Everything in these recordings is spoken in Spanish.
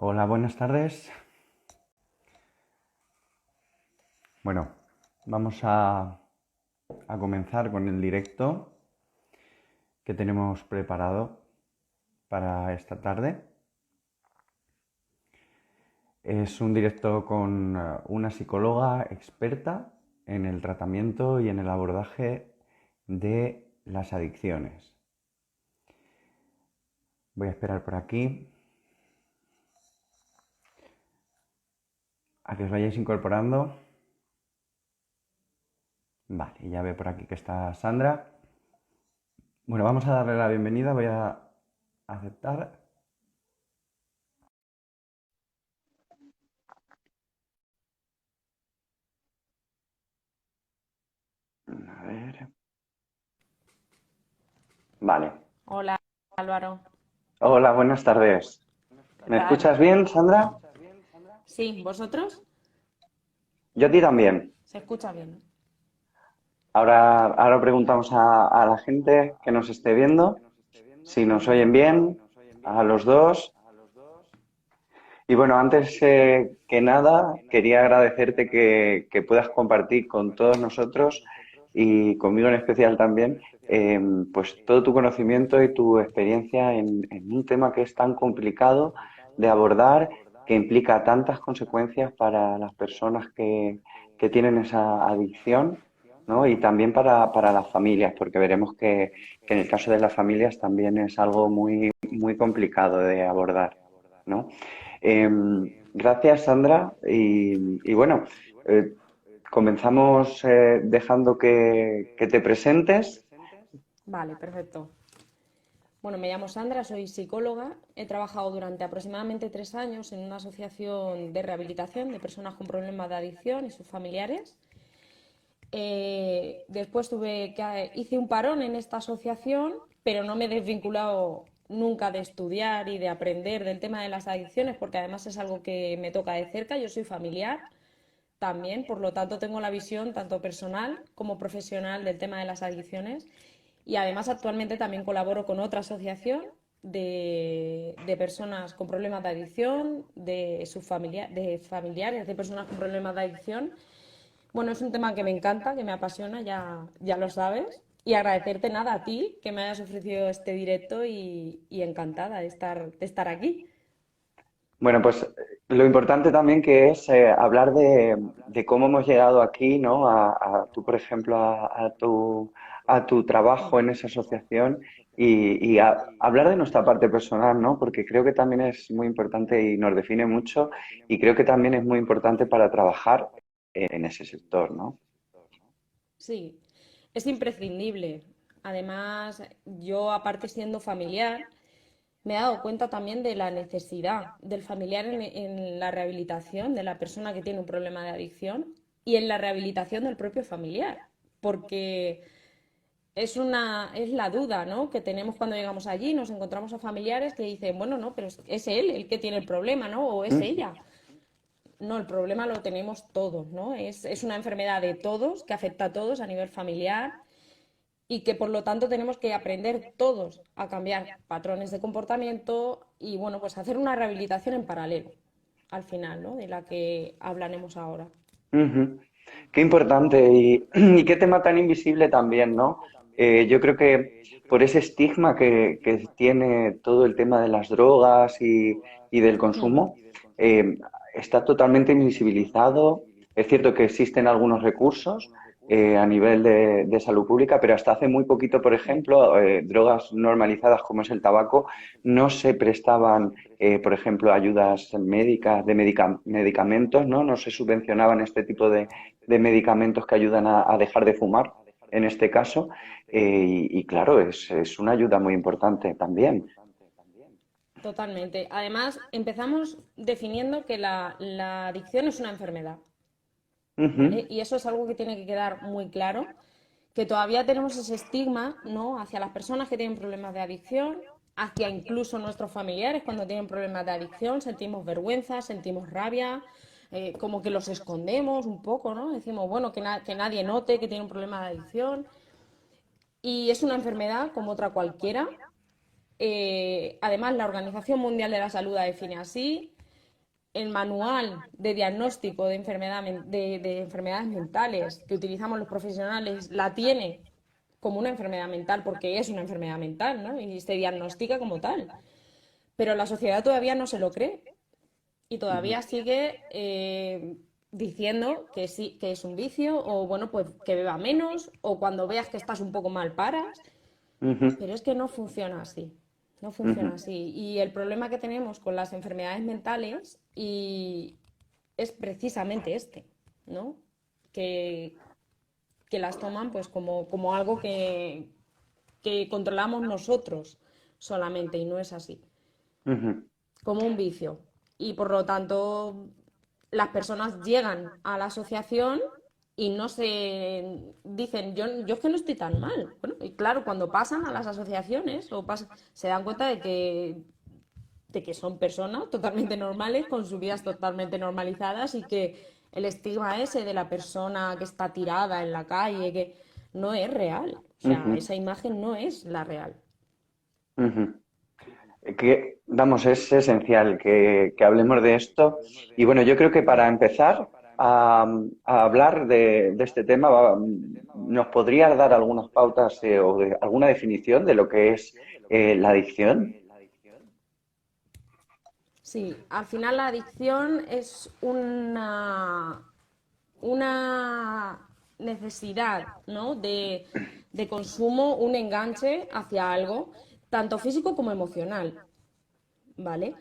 Hola, buenas tardes. Bueno, vamos a comenzar con el directo que tenemos preparado para esta tarde. Es un directo con una psicóloga experta en el tratamiento y en el abordaje de las adicciones. Voy a esperar por aquí a que os vayáis incorporando. Vale, ya veo por aquí que está Sandra. Bueno, vamos a darle la bienvenida. Voy a aceptar. A ver. Vale. Hola Álvaro, Hola, buenas tardes. ¿qué ¿Me tal? escuchas bien, Sandra? Sí, ¿vosotros? Yo a ti también. ¿Se escucha bien? Ahora preguntamos a la gente que nos esté viendo si nos oyen bien, a los dos. Y bueno, antes que nada, quería agradecerte que puedas compartir con todos nosotros y conmigo en especial también, pues todo tu conocimiento y tu experiencia en un tema que es tan complicado de abordar, que implica tantas consecuencias para las personas que tienen esa adicción, ¿no? Y también para las familias, porque veremos que en el caso de las familias también es algo muy, muy complicado de abordar, ¿no? Gracias, Sandra. Y bueno, eh, comenzamos dejando que te presentes. Vale, perfecto. Bueno, me llamo Sandra, soy psicóloga. He trabajado durante aproximadamente 3 años en una asociación de rehabilitación de personas con problemas de adicción y sus familiares. Después hice un parón en esta asociación, pero no me he desvinculado nunca de estudiar y de aprender del tema de las adicciones, porque además es algo que me toca de cerca. Yo soy familiar también, por lo tanto tengo la visión tanto personal como profesional del tema de las adicciones y además actualmente también colaboro con otra asociación de personas con problemas de adicción, de familiares de personas con problemas de adicción. Bueno, es un tema que me encanta, que me apasiona, ya lo sabes. Y agradecerte nada a ti que me hayas ofrecido este directo y encantada de estar aquí. Bueno, pues lo importante también que es hablar de cómo hemos llegado aquí, ¿no? Tú, por ejemplo, a tu trabajo en esa asociación hablar de nuestra parte personal, ¿no? Porque creo que también es muy importante y nos define mucho y creo que también es muy importante para trabajar en ese sector, ¿no? Sí, es imprescindible. Además, yo aparte siendo familiar, me he dado cuenta también de la necesidad del familiar en la rehabilitación de la persona que tiene un problema de adicción y en la rehabilitación del propio familiar, porque es la duda, ¿no? Que tenemos cuando llegamos allí, nos encontramos a familiares que dicen, bueno, no, pero es él el que tiene el problema, ¿no? O es Mm. ella. No, el problema lo tenemos todos, ¿no? Es una enfermedad de todos, que afecta a todos a nivel familiar y que por lo tanto tenemos que aprender todos a cambiar patrones de comportamiento y, bueno, pues hacer una rehabilitación en paralelo, al final, ¿no? De la que hablaremos ahora. Ujú. Qué importante y qué tema tan invisible también, ¿no? Yo creo que por ese estigma que tiene todo el tema de las drogas y del Hmm. consumo, eh, está totalmente invisibilizado. Es cierto que existen algunos recursos a nivel de salud pública, pero hasta hace muy poquito, por Hmm. ejemplo, drogas normalizadas como es el tabaco, no se prestaban por ejemplo, ayudas médicas, de medicamentos, ¿no? No se subvencionaban este tipo de medicamentos que ayudan a dejar de fumar, en este caso. Y claro, es una ayuda muy importante también. Totalmente. Además, empezamos definiendo que la adicción es una enfermedad, ¿vale? Ujú. Y eso es algo que tiene que quedar muy claro, que todavía tenemos ese estigma, ¿no? Hacia las personas que tienen problemas de adicción, hacia incluso nuestros familiares cuando tienen problemas de adicción, sentimos vergüenza, sentimos rabia, como que los escondemos un poco, ¿no? Decimos, bueno, que nadie note que tiene un problema de adicción. Y es una enfermedad como otra cualquiera. Además, la Organización Mundial de la Salud la define así. el manual de diagnóstico de, de enfermedades mentales que utilizamos los profesionales la tiene como una enfermedad mental, porque es una enfermedad mental, ¿no? Y se diagnostica como tal. Pero la sociedad todavía no se lo cree y Ujú, todavía sigue diciendo que sí, que es un vicio, o bueno, pues que beba menos, o cuando veas que estás un poco mal paras, ujú, pero es que no funciona así. No funciona ujú, así. Y el problema que tenemos con las enfermedades mentales es precisamente este, ¿no? Que, que las toman pues como algo que controlamos nosotros solamente y no es así, ujú. como un vicio. Y por lo tanto, las personas llegan a la asociación y no se dicen, yo es que no estoy tan mal. Bueno, y claro, cuando pasan a las asociaciones se dan cuenta de que son personas totalmente normales, con sus vidas totalmente normalizadas y que el estigma ese de la persona que está tirada en la calle, que no es real. O sea, Ujú, esa imagen no es la real. ujú. Vamos, es esencial que hablemos de esto. Y bueno, yo creo que para empezar a hablar de este tema, ¿nos podrías dar algunas pautas o alguna definición de lo que es la adicción? Sí, al final la adicción es una necesidad, ¿no? de consumo, un enganche hacia algo, tanto físico como emocional, ¿vale?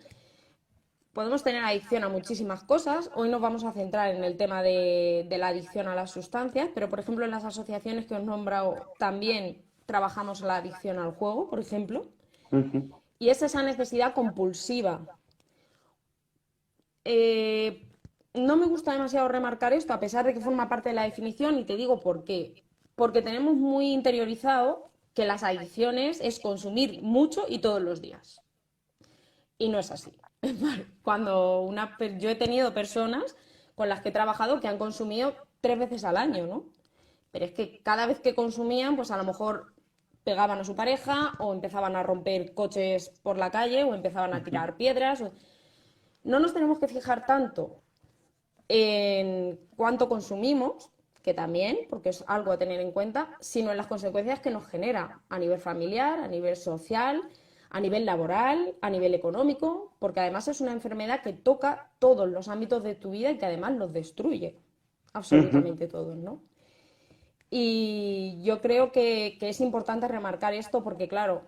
Podemos tener adicción a muchísimas cosas. Hoy nos vamos a centrar en el tema de la adicción a las sustancias, pero por ejemplo en las asociaciones que os he nombrado también trabajamos la adicción al juego, por ejemplo, Ujú, y es esa necesidad compulsiva. Eh, no me gusta demasiado remarcar esto, a pesar de que forma parte de la definición, y te digo por qué. Porque tenemos muy interiorizado que las adicciones es consumir mucho y todos los días. Y no es así. Yo he tenido personas con las que he trabajado que han consumido 3 veces al año, ¿no? Pero es que cada vez que consumían, pues a lo mejor pegaban a su pareja o empezaban a romper coches por la calle o empezaban a ujú, tirar piedras. No nos tenemos que fijar tanto en cuánto consumimos, que también, porque es algo a tener en cuenta, sino en las consecuencias que nos genera a nivel familiar, a nivel social, a nivel laboral, a nivel económico, porque además es una enfermedad que toca todos los ámbitos de tu vida y que además los destruye, ujú, absolutamente todos, ¿no? Y yo creo que es importante remarcar esto porque, claro,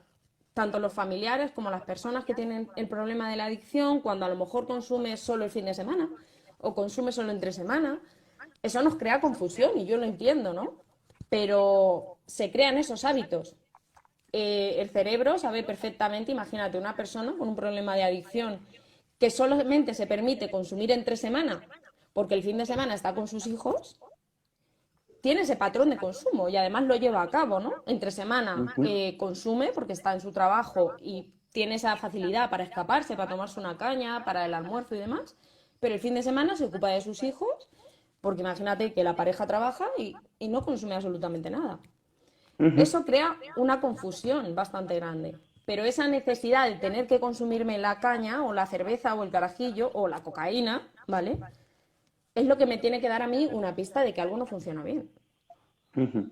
tanto los familiares como las personas que tienen el problema de la adicción, cuando a lo mejor consume solo el fin de semana o consume solo entre semana, eso nos crea confusión y yo lo entiendo, ¿no? Pero se crean esos hábitos. El cerebro sabe perfectamente, imagínate, una persona con un problema de adicción que solamente se permite consumir entre semana porque el fin de semana está con sus hijos, tiene ese patrón de consumo y además lo lleva a cabo, ¿no? Entre semana ujú, consume porque está en su trabajo y tiene esa facilidad para escaparse, para tomarse una caña, para el almuerzo y demás, pero el fin de semana se ocupa de sus hijos porque imagínate que la pareja trabaja y no consume absolutamente nada. ujú. Eso crea una confusión bastante grande, pero esa necesidad de tener que consumirme la caña o la cerveza o el carajillo o la cocaína, ¿vale? Es lo que me tiene que dar a mí una pista de que algo no funciona bien. Ujú.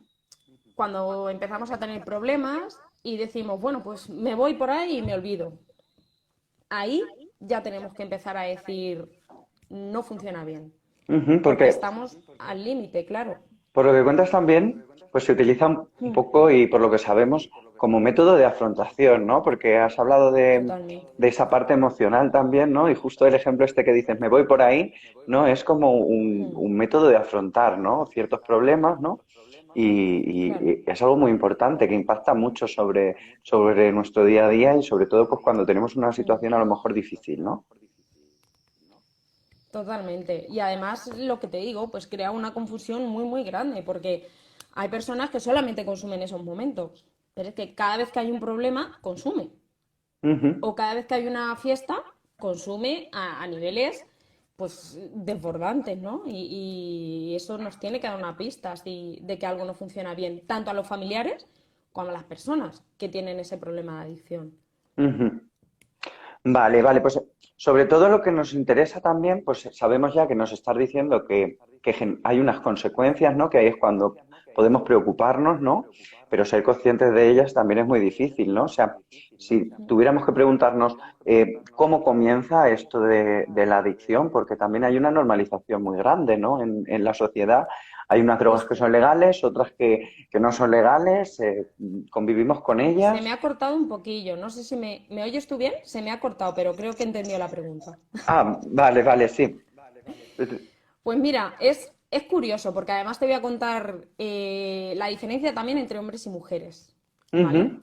Cuando empezamos a tener problemas y decimos, bueno, pues me voy por ahí y me olvido. Ahí ya tenemos que empezar a decir, no funciona bien, Ujú, porque porque estamos al límite, claro. por lo que cuentas también, pues se utiliza un Mm, poco y por lo que sabemos como método de afrontación, ¿no? Porque has hablado totalmente. de esa parte emocional también, ¿no? Y justo el ejemplo este que dices, me voy por ahí, ¿no? Es como Mm, un método de afrontar, ¿no? Ciertos problemas, ¿no? claro. Y es algo muy importante que impacta mucho sobre nuestro día a día y sobre todo pues cuando tenemos una Mm, situación a lo mejor difícil, ¿no? totalmente. Y además, lo que te digo, pues crea una confusión muy, muy grande, porque hay personas que solamente consumen esos momentos, pero es que cada vez que hay un problema, consume. Ujú, O cada vez que hay una fiesta, consume a niveles pues desbordantes, ¿no? Y eso nos tiene que dar una pista de que algo no funciona bien, tanto a los familiares como a las personas que tienen ese problema de adicción. ujú. Vale, vale, pues sobre todo lo que nos interesa también, pues sabemos ya que nos estás diciendo que hay unas consecuencias, ¿no? Que ahí es cuando podemos preocuparnos, ¿no? Pero ser conscientes de ellas también es muy difícil, ¿no? O sea, si tuviéramos que preguntarnos cómo comienza esto de la adicción, porque también hay una normalización muy grande, ¿no? En la sociedad hay unas drogas que Justo. son legales, otras que no son legales, convivimos con Se me ellas. ha cortado un poquillo. No sé si me oyes tú bien. Se me ha cortado, pero creo que entendió la pregunta. Ah, vale, vale, sí. Pues mira, es curioso porque además te voy a contar la diferencia también entre hombres y mujeres, ¿vale? Ujú,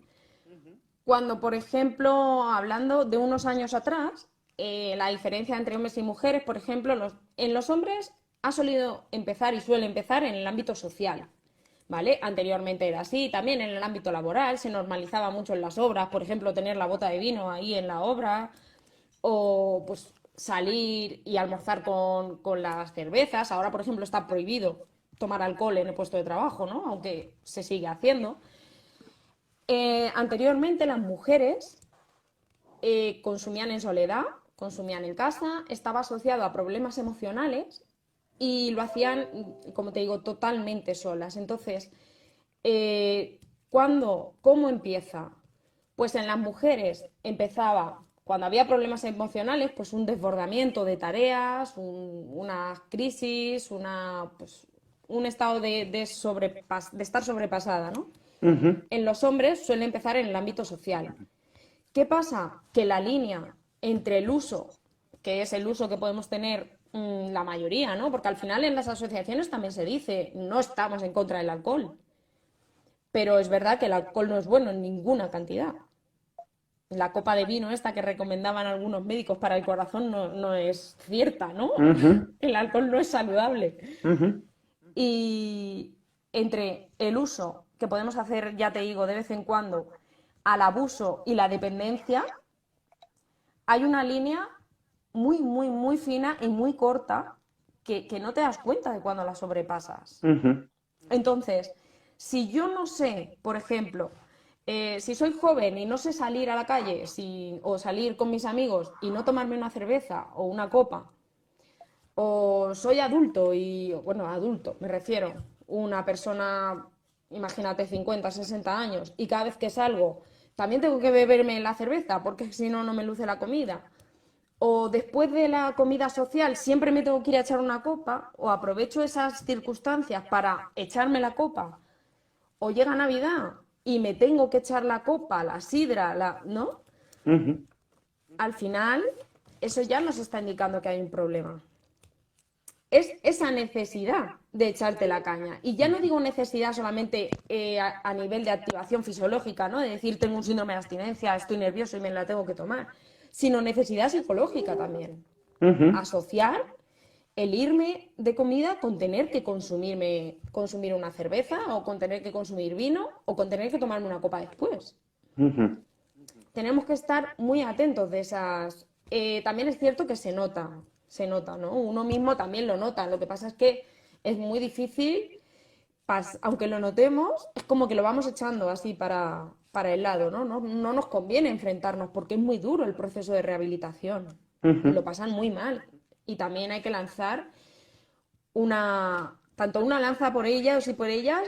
Cuando, por ejemplo, hablando de unos años atrás, la diferencia entre hombres y mujeres, por ejemplo, en los hombres ha solido empezar y suele empezar en el ámbito social, ¿vale? Anteriormente era así, también en el ámbito laboral se normalizaba mucho en las obras, por ejemplo, tener la bota de vino ahí en la obra, o pues salir y almorzar con las cervezas. Ahora, por ejemplo, está prohibido tomar alcohol en el puesto de trabajo, ¿no? Aunque se sigue haciendo. Anteriormente las mujeres consumían en soledad, consumían en casa, estaba asociado a problemas emocionales y lo hacían, como te digo, totalmente solas. Entonces, ¿cómo empieza? Pues en las mujeres empezaba, cuando había problemas emocionales, pues un desbordamiento de tareas, una crisis, pues, un estado de estar sobrepasada, ¿no? ujú, En los hombres suele empezar en el ámbito social. ¿Qué pasa? Que la línea entre el uso, que es el uso que podemos tener la mayoría, ¿no? Porque al final en las asociaciones también se dice, no estamos en contra del alcohol, pero es verdad que el alcohol no es bueno en ninguna cantidad. La copa de vino esta que recomendaban algunos médicos para el corazón no es cierta, ¿no? ujú, El alcohol no es saludable. ujú, Y entre el uso que podemos hacer, ya te digo, de vez en cuando, al abuso y la dependencia, hay una línea muy, muy, muy fina y muy corta que no te das cuenta de cuando la sobrepasas. ujú, Entonces, si yo no sé, por ejemplo, si soy joven y no sé salir a la calle o salir con mis amigos y no tomarme una cerveza o una copa, o soy adulto y, bueno, adulto, me refiero, una persona, imagínate, 50, 60 años, y cada vez que salgo también tengo que beberme la cerveza porque si no, no me luce la comida. O después de la comida social siempre me tengo que ir a echar una copa, o aprovecho esas circunstancias para echarme la copa, o llega Navidad y me tengo que echar la copa, la sidra, ¿no? ujú. Al final, eso ya nos está indicando que hay un problema. Es esa necesidad de echarte la caña. Y ya no digo necesidad solamente a nivel de activación fisiológica, ¿no? De decir, tengo un síndrome de abstinencia, estoy nervioso y me la tengo que tomar, sino necesidad psicológica también. Ujú, Asociar el irme de comida con tener que consumir una cerveza o con tener que consumir vino o con tener que tomarme una copa después. ujú, Tenemos que estar muy atentos de esas. También es cierto que se nota, ¿no? Uno mismo también lo nota. Lo que pasa es que es muy difícil, aunque lo notemos, es como que lo vamos echando así para el lado, ¿no? No nos conviene enfrentarnos porque es muy duro el proceso de rehabilitación. Lo ujú. pasan muy mal. Y también hay que lanzar tanto una lanza por ellas y por ellas,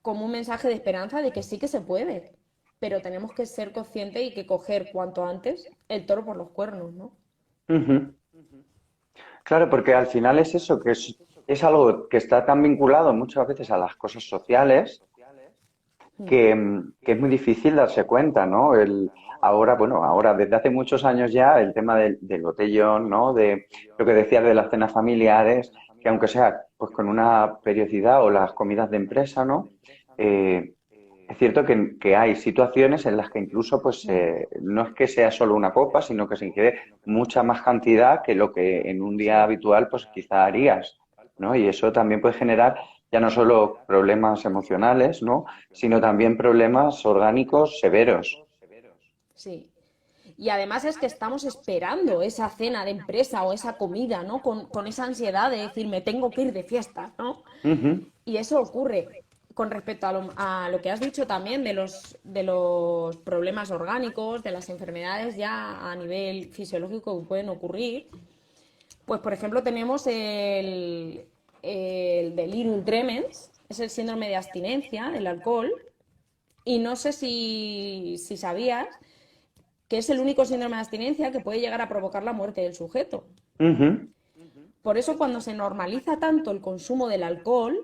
como un mensaje de esperanza de que sí que se puede, pero tenemos que ser conscientes y que coger cuanto antes el toro por los cuernos, ¿no? Ujú. Claro, porque al final es eso, es algo que está tan vinculado muchas veces a las cosas sociales Mm. que es muy difícil darse cuenta, ¿no? Ahora, bueno, ahora desde hace muchos años ya el tema del botellón, ¿no? De lo que decías de las cenas familiares, que aunque sea pues con una periodicidad o las comidas de empresa, ¿no? Eh, es cierto que hay situaciones en las que incluso pues Mm. no es que sea solo una copa, sino que se ingiere mucha más cantidad que lo que en un día Sí, habitual pues quizá harías, ¿no? Y eso también puede generar ya no solo problemas emocionales, ¿no? Sino también problemas orgánicos severos. sí. Y además es que estamos esperando esa cena de empresa o esa comida, ¿no? Con esa ansiedad de decir, me tengo que ir de fiesta, ¿no? Ujú, Y eso ocurre. con respecto a lo que has dicho también de los problemas orgánicos, de las enfermedades ya a nivel fisiológico que pueden ocurrir, pues por ejemplo tenemos el delirium tremens, es el síndrome de abstinencia del alcohol, y no sé si sabías que es el único síndrome de abstinencia que puede llegar a provocar la muerte del sujeto. Ujú. Por eso cuando se normaliza tanto el consumo del alcohol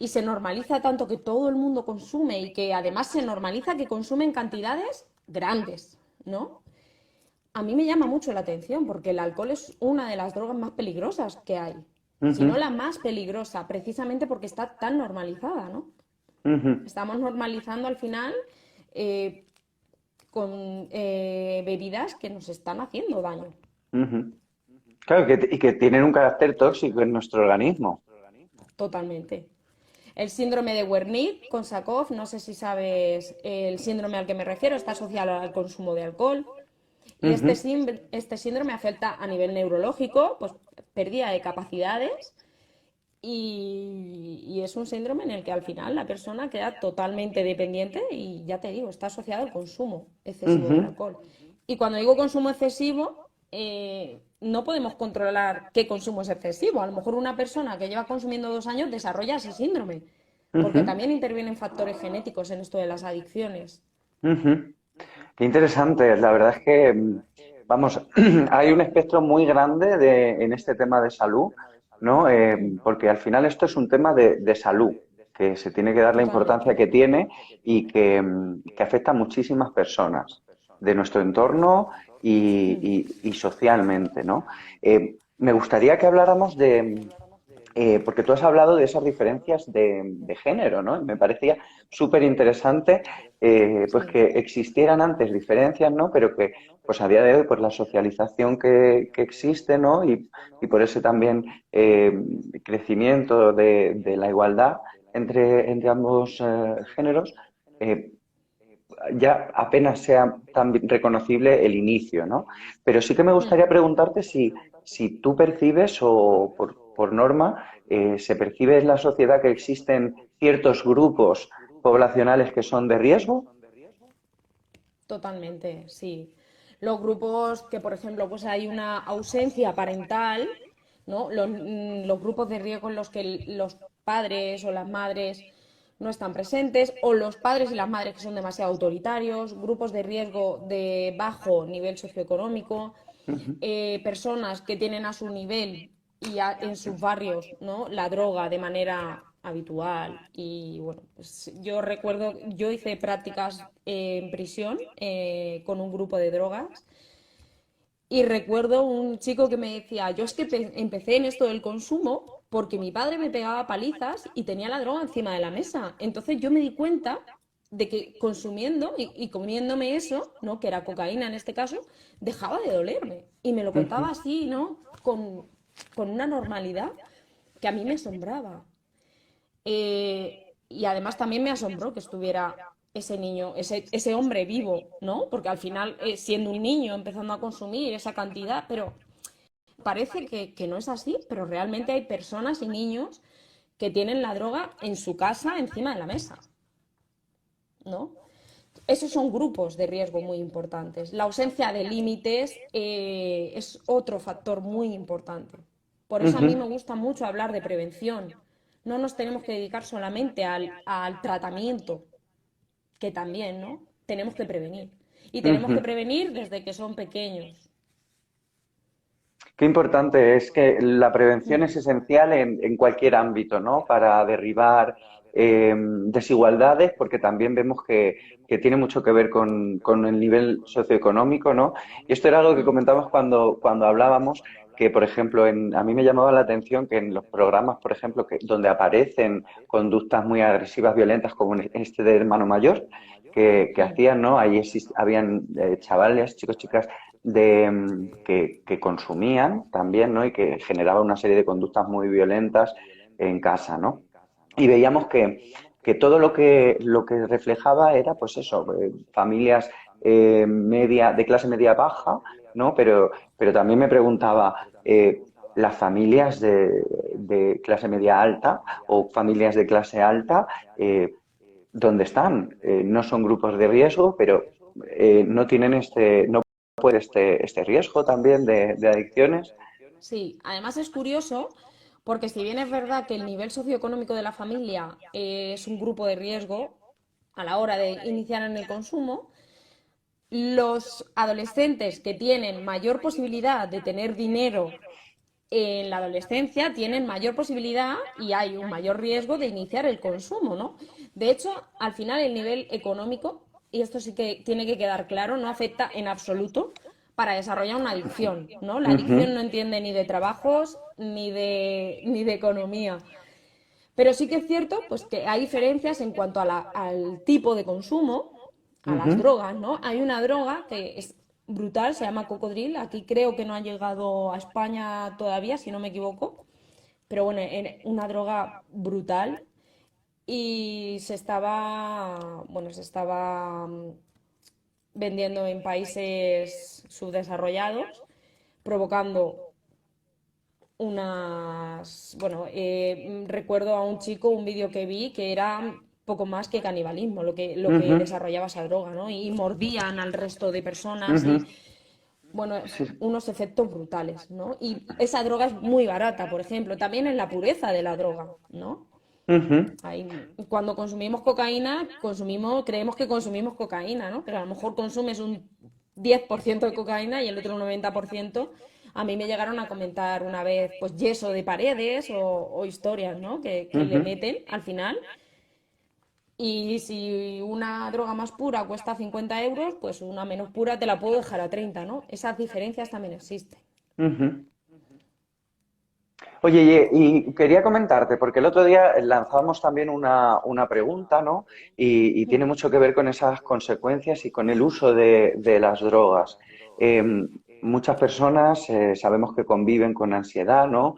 y se normaliza tanto que todo el mundo consume y que además se normaliza que consumen cantidades grandes, ¿no? A mí me llama mucho la atención porque el alcohol es una de las drogas más peligrosas que hay, si no Ujú. la más peligrosa, precisamente porque está tan normalizada, ¿no? Ujú. Estamos normalizando al final eh, con bebidas que nos están haciendo daño. Ujú. Claro, y que tienen un carácter tóxico en nuestro organismo. Totalmente. El síndrome de Wernicke-Korsakoff, no sé si sabes el síndrome al que me refiero, está asociado al consumo de alcohol. Y Ujú. este síndrome afecta a nivel neurológico, pues pérdida de capacidades y es un síndrome en el que al final la persona queda totalmente dependiente y ya te digo, está asociado al consumo excesivo de Ujú. alcohol. Y cuando digo consumo excesivo, no podemos controlar qué consumo es excesivo. A lo mejor una persona que lleva consumiendo 2 años desarrolla ese síndrome, porque Ujú. también intervienen factores genéticos en esto de las adicciones. Ujú. Qué interesante. La verdad es que, vamos, hay un espectro muy grande en este tema de salud, ¿no? Porque al final esto es un tema de salud, que se tiene que dar la importancia Totalmente. que tiene y que afecta a muchísimas personas de nuestro entorno y socialmente, ¿no? Me gustaría que habláramos porque tú has hablado de esas diferencias de género, ¿no? Me parecía súper interesante pues Sí. que existieran antes diferencias, ¿no? Pero que pues a día de hoy, pues la socialización que existe, ¿no? Y por ese también crecimiento de la igualdad entre ambos géneros, eh, ya apenas sea tan reconocible el inicio, ¿no? Pero sí que me Mm. gustaría preguntarte si tú percibes o por norma se percibe en la sociedad que existen ciertos grupos poblacionales que son de riesgo. Totalmente, sí. Los grupos que, por ejemplo, pues hay una ausencia parental, ¿no? Los grupos de riesgo en los que los padres o las madres no están presentes, o los padres y las madres que son demasiado autoritarios, grupos de riesgo de bajo nivel socioeconómico, Ujú. personas que tienen a su nivel y en sus barrios, ¿no? La droga de manera habitual. Y bueno, pues yo recuerdo, yo hice prácticas en prisión con un grupo de drogas y recuerdo un chico que me decía, yo es que empecé en esto del consumo porque mi padre me pegaba palizas y tenía la droga encima de la mesa. Entonces yo me di cuenta de que consumiendo y comiéndome eso, ¿no? Que era cocaína en este caso, dejaba de dolerme. Y me lo contaba Ujú. así, ¿no? Con una normalidad que a mí me asombraba. Y además también me asombró que estuviera ese niño, ese hombre vivo, ¿no? Porque al final, siendo un niño, empezando a consumir esa cantidad, pero parece que no es así, pero realmente hay personas y niños que tienen la droga en su casa, encima de la mesa, ¿no? Esos son grupos de riesgo muy importantes. La ausencia de límites es otro factor muy importante. Por eso a mí Ujú. me gusta mucho hablar de prevención. No nos tenemos que dedicar solamente al tratamiento, que también, ¿no? Tenemos que prevenir. Y tenemos que Ujú. prevenir desde que son pequeños. Qué importante es que la prevención Mm. es esencial en cualquier ámbito, ¿no? Para derribar desigualdades, porque también vemos que tiene mucho que ver con el nivel socioeconómico, ¿no? Y esto era algo que Mm. comentamos cuando hablábamos, que, por ejemplo, a mí me llamaba la atención que en los programas, por ejemplo, donde aparecen conductas muy agresivas, violentas, como en este de hermano mayor, que Mm. hacían, ¿no? Ahí habían chavales, chicos, chicas que consumían también, ¿no? Y que generaba una serie de conductas muy violentas en casa, ¿no? Y veíamos que todo lo que reflejaba era, pues eso, familias de clase media baja, ¿no? Pero también me preguntaba, las familias de clase media alta o familias de clase alta, ¿dónde están? No son grupos de riesgo, pero no tienen no puede este riesgo también de adicciones. Sí, además es curioso porque si bien es verdad que el nivel socioeconómico de la familia es un grupo de riesgo a la hora de iniciar en el consumo, los adolescentes que tienen mayor posibilidad de tener dinero en la adolescencia tienen mayor posibilidad y hay un mayor riesgo de iniciar el consumo, ¿no? De hecho, al final el nivel económico, y esto sí que tiene que quedar claro, no afecta en absoluto para desarrollar una adicción, ¿no? La adicción Ujú, no entiende ni de trabajos ni de economía. Pero sí que es cierto pues, que hay diferencias en cuanto al tipo de consumo, a las ujú. drogas, ¿no? Hay una droga que es brutal, se llama cocodril. Aquí creo que no ha llegado a España todavía, si no me equivoco. Pero bueno, una droga brutal. Y se estaba vendiendo en países subdesarrollados, provocando recuerdo a un chico, un vídeo que vi que era poco más que canibalismo, lo que Ujú, desarrollaba esa droga, ¿no? Y mordían al resto de personas ujú. y, bueno, Sí. unos efectos brutales, ¿no? Y esa droga es muy barata, por ejemplo, también en la pureza de la droga, ¿no? Ujú, Cuando consumimos cocaína, creemos que consumimos cocaína, ¿no? Pero a lo mejor consumes un 10% de cocaína y el otro 90%. A mí me llegaron a comentar una vez, pues, yeso de paredes o historias, ¿no? Que le ujú, meten al final. Y si una droga más pura cuesta 50 euros, pues una menos pura te la puedo dejar a 30, ¿no? Esas diferencias también existen. ujú. Oye, y quería comentarte, porque el otro día lanzamos también una pregunta, ¿no? Y tiene mucho que ver con esas consecuencias y con el uso de las drogas. Eh, Muchas personas sabemos que conviven con ansiedad, ¿no?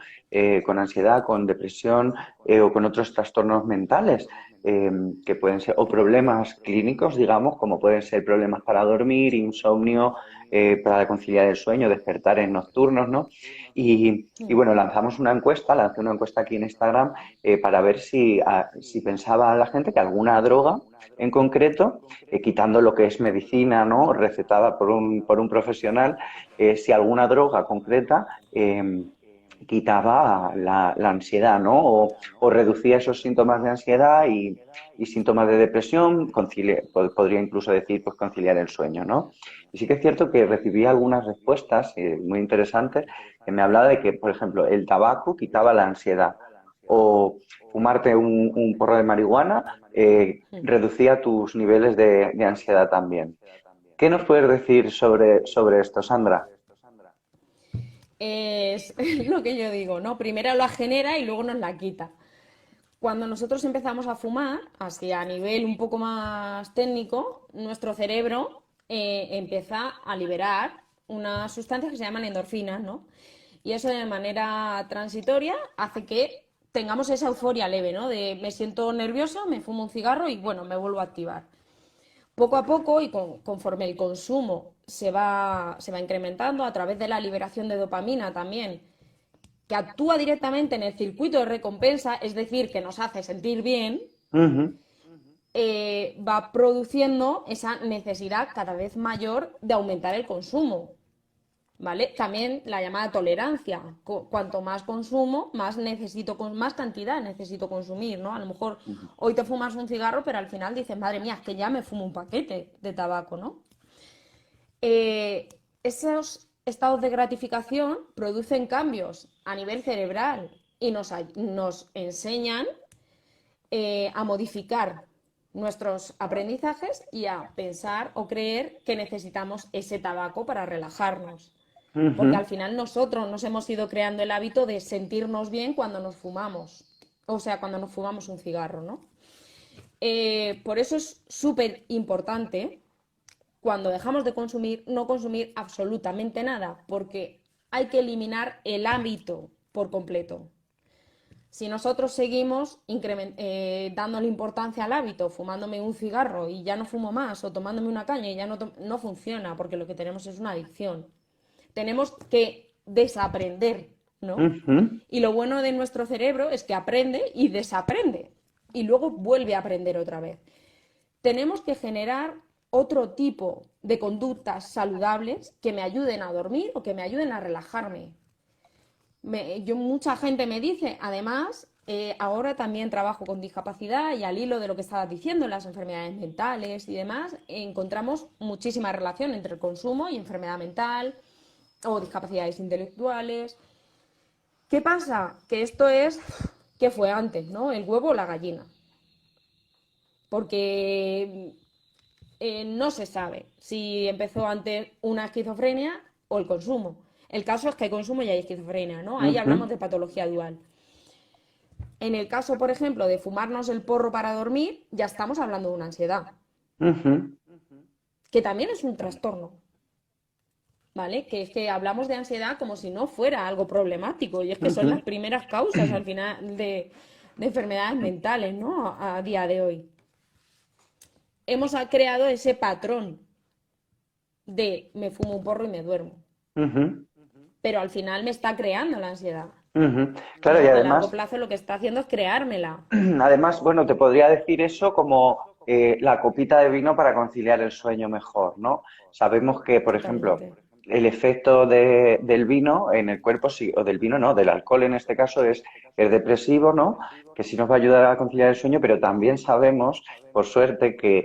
Con ansiedad, con depresión o con otros trastornos mentales, eh, que pueden ser, o problemas clínicos, digamos, como pueden ser problemas para dormir, insomnio, para conciliar el sueño, despertares nocturnos, ¿no? Y bueno, lancé una encuesta aquí en Instagram para ver si pensaba la gente que alguna droga en concreto, quitando lo que es medicina, ¿no? Recetada por un profesional, si alguna droga concreta quitaba la ansiedad, ¿no? O reducía esos síntomas de ansiedad y síntomas de depresión, podría incluso decir, pues conciliar el sueño, ¿no? Y sí que es cierto que recibí algunas respuestas muy interesantes que me hablaba de que, por ejemplo, el tabaco quitaba la ansiedad o fumarte un porro de marihuana reducía tus niveles de ansiedad también. ¿Qué nos puedes decir sobre esto, Sandra? Es lo que yo digo, ¿no? Primero la genera y luego nos la quita. Cuando nosotros empezamos a fumar, así a nivel un poco más técnico, nuestro cerebro empieza a liberar unas sustancias que se llaman endorfinas, ¿no? Y eso de manera transitoria hace que tengamos esa euforia leve, ¿no? De me siento nerviosa, me fumo un cigarro y bueno, me vuelvo a activar. Poco a poco y conforme el consumo se va incrementando a través de la liberación de dopamina también, que actúa directamente en el circuito de recompensa, es decir, que nos hace sentir bien, Ujú, va produciendo esa necesidad cada vez mayor de aumentar el consumo. ¿Vale? También la llamada tolerancia. Cuanto más consumo, más cantidad necesito consumir, ¿no? A lo mejor ujú, hoy te fumas un cigarro, pero al final dices, madre mía, es que ya me fumo un paquete de tabaco, ¿no? Esos estados de gratificación producen cambios a nivel cerebral y nos enseñan a modificar nuestros aprendizajes y a pensar o creer que necesitamos ese tabaco para relajarnos. Porque ujú, al final nosotros nos hemos ido creando el hábito de sentirnos bien cuando nos fumamos. O sea, cuando nos fumamos un cigarro, ¿no? Por eso es súper importante cuando dejamos de consumir, no consumir absolutamente nada, porque hay que eliminar el hábito por completo. Si nosotros seguimos dándole importancia al hábito, fumándome un cigarro y ya no fumo más, o tomándome una caña y ya no funciona, porque lo que tenemos es una adicción. Tenemos que desaprender ¿no? Ujú, Y lo bueno de nuestro cerebro es que aprende y desaprende y luego vuelve a aprender otra vez. Tenemos que generar otro tipo de conductas saludables que me ayuden a dormir o que me ayuden a relajarme. Mucha gente me dice, además, ahora también trabajo con discapacidad y al hilo de lo que estabas diciendo, las enfermedades mentales y demás, encontramos muchísima relación entre el consumo y enfermedad mental o discapacidades intelectuales. ¿Qué pasa? Que esto es, ¿qué fue antes, no? ¿El huevo o la gallina? Porque no se sabe si empezó antes una esquizofrenia o el consumo. El caso es que hay consumo y hay esquizofrenia, ¿no? Ahí hablamos ujú, de patología dual. En el caso, por ejemplo, de fumarnos el porro para dormir, ya estamos hablando de una ansiedad, ujú. que también es un trastorno, ¿vale? Que es que hablamos de ansiedad como si no fuera algo problemático, y es que son las Ujú. primeras causas al final de enfermedades mentales, ¿no? A día de hoy. Hemos creado ese patrón de me fumo un porro y me duermo, Ujú, pero al final me está creando la ansiedad, ujú. Claro, y ¿no? A largo además, plazo lo que está haciendo es creármela. además, bueno, te podría decir eso como la copita de vino para conciliar el sueño mejor, ¿no? Sabemos que, por ejemplo, Totalmente. el efecto del vino en el cuerpo, sí, o del vino no, del alcohol en este caso es depresivo, ¿no? Que sí nos va a ayudar a conciliar el sueño, pero también sabemos, por suerte, que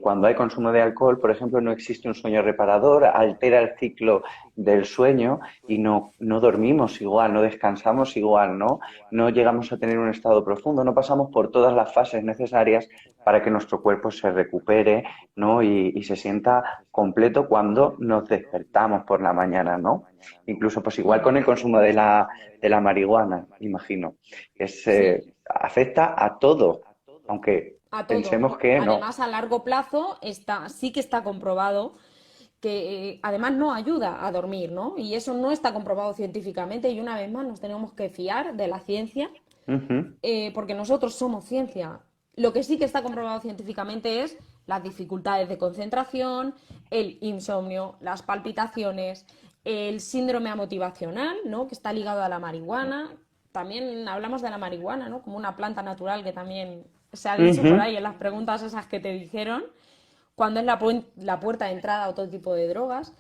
cuando hay consumo de alcohol, por ejemplo, no existe un sueño reparador, altera el ciclo del sueño y no dormimos igual, no descansamos igual, ¿no? No llegamos a tener un estado profundo, no pasamos por todas las fases necesarias para que nuestro cuerpo se recupere, ¿no? Y se sienta completo cuando nos despertamos por la mañana, ¿no? Incluso, pues igual con Mm. el consumo de la marihuana, imagino, que Sí, afecta a todo, aunque a todo. pensemos que no. Además, a largo plazo sí que está comprobado que además no ayuda a dormir, ¿no? Y eso no está comprobado científicamente y una vez más nos tenemos que fiar de la ciencia Ujú, porque nosotros somos ciencia. Lo que sí que está comprobado científicamente es las dificultades de concentración, el insomnio, las palpitaciones, el síndrome amotivacional, ¿no? Que está ligado a la marihuana. También hablamos de la marihuana, ¿no? Como una planta natural que también se ha dicho por ujú, ahí en las preguntas esas que te dijeron, cuando es la puerta de entrada a otro tipo de drogas.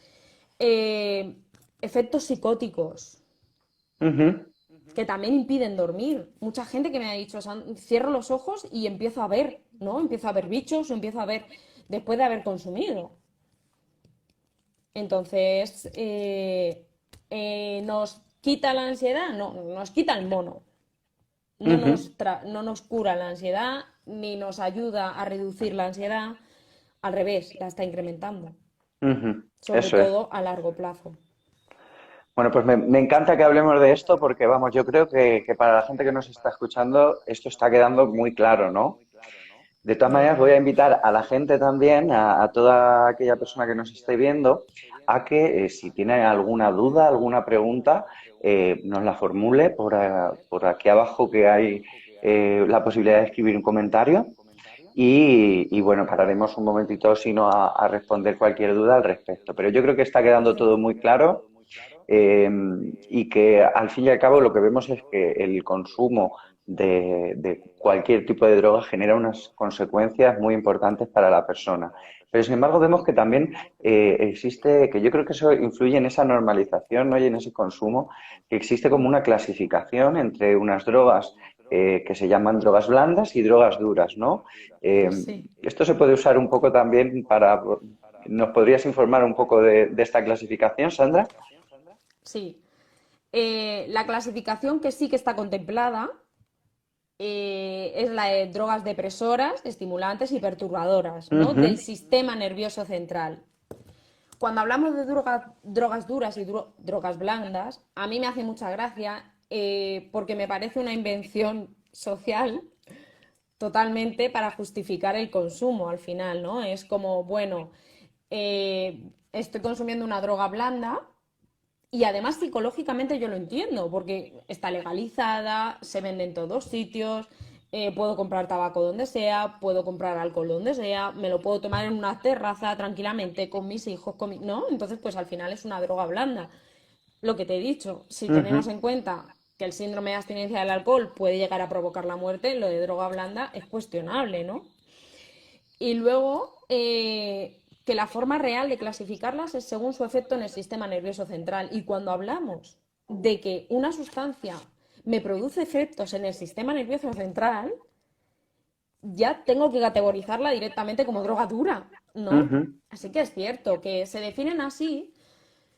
Eh, Efectos psicóticos, ujú, que también impiden dormir. Mucha gente que me ha dicho, cierro los ojos y empiezo a ver, ¿no? Empiezo a ver bichos o empiezo a ver después de haber consumido. Entonces, ¿nos quita la ansiedad? No, nos quita el mono. ujú, No nos cura la ansiedad, ni nos ayuda a reducir la ansiedad. Al revés, la está incrementando, ujú. sobre Eso es. todo a largo plazo. Bueno, pues me encanta que hablemos de esto porque, vamos, yo creo que para la gente que nos está escuchando esto está quedando muy claro, ¿no? De todas maneras, voy a Normal. invitar a la gente también, a toda aquella persona que nos esté viendo, a que si tiene alguna duda, alguna pregunta, nos la formule por aquí abajo que hay la posibilidad de escribir un comentario y, bueno, pararemos un momentito, si no, a responder cualquier duda al respecto. Pero yo creo que está quedando todo Perfecto. muy claro eh, y que al fin y al cabo lo que vemos es que el consumo de cualquier tipo de droga genera unas consecuencias muy importantes para la persona. Pero sin embargo vemos que también existe, que yo creo que eso influye en esa normalización, ¿no? Y en ese consumo, que existe como una clasificación entre unas drogas que se llaman drogas blandas y drogas duras, ¿no? Eh, Sí. Esto se puede usar un poco también para... ¿Nos podrías informar un poco de esta clasificación, Sandra? Sí. La clasificación que sí que está contemplada es la de drogas depresoras, estimulantes y perturbadoras, ¿no? Ujú, Del sistema nervioso central. Cuando hablamos de drogas duras y drogas blandas, a mí me hace mucha gracia porque me parece una invención social totalmente para justificar el consumo al final, ¿no? Es como, bueno, estoy consumiendo una droga blanda y además psicológicamente yo lo entiendo, porque está legalizada, se vende en todos sitios, puedo comprar tabaco donde sea, puedo comprar alcohol donde sea, me lo puedo tomar en una terraza tranquilamente con mis hijos, ¿no? Entonces, pues al final es una droga blanda. lo que te he dicho, si tenemos Ujú, en cuenta que el síndrome de abstinencia del alcohol puede llegar a provocar la muerte, lo de droga blanda es cuestionable, ¿no? Y luego, que la forma real de clasificarlas es según su efecto en el sistema nervioso central. Y cuando hablamos de que una sustancia me produce efectos en el sistema nervioso central, ya tengo que categorizarla directamente como droga dura, ¿no? ujú, Así que es cierto que se definen así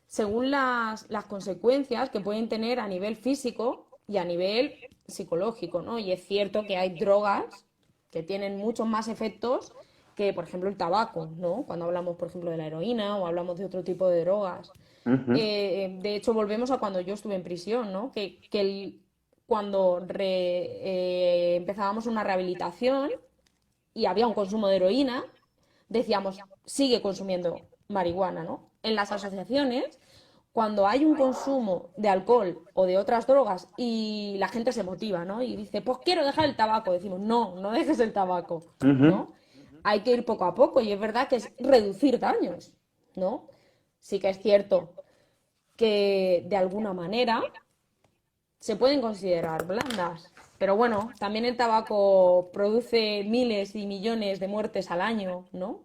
según las consecuencias que pueden tener a nivel físico y a nivel psicológico, ¿no? Y es cierto que hay drogas que tienen muchos más efectos que, por ejemplo, el tabaco, ¿no? Cuando hablamos, por ejemplo, de la heroína o hablamos de otro tipo de drogas. ujú, De hecho, volvemos a cuando yo estuve en prisión, ¿no? Cuando empezábamos una rehabilitación y había un consumo de heroína, decíamos, sigue consumiendo marihuana, ¿no? En las asociaciones, cuando hay un consumo de alcohol o de otras drogas y la gente se motiva, ¿no? Y dice, pues quiero dejar el tabaco, decimos, no, no dejes el tabaco, ujú. ¿no? Hay que ir poco a poco y es verdad que es reducir daños, ¿no? Sí que es cierto que de alguna manera se pueden considerar blandas. Pero bueno, también el tabaco produce miles y millones de muertes al año, ¿no?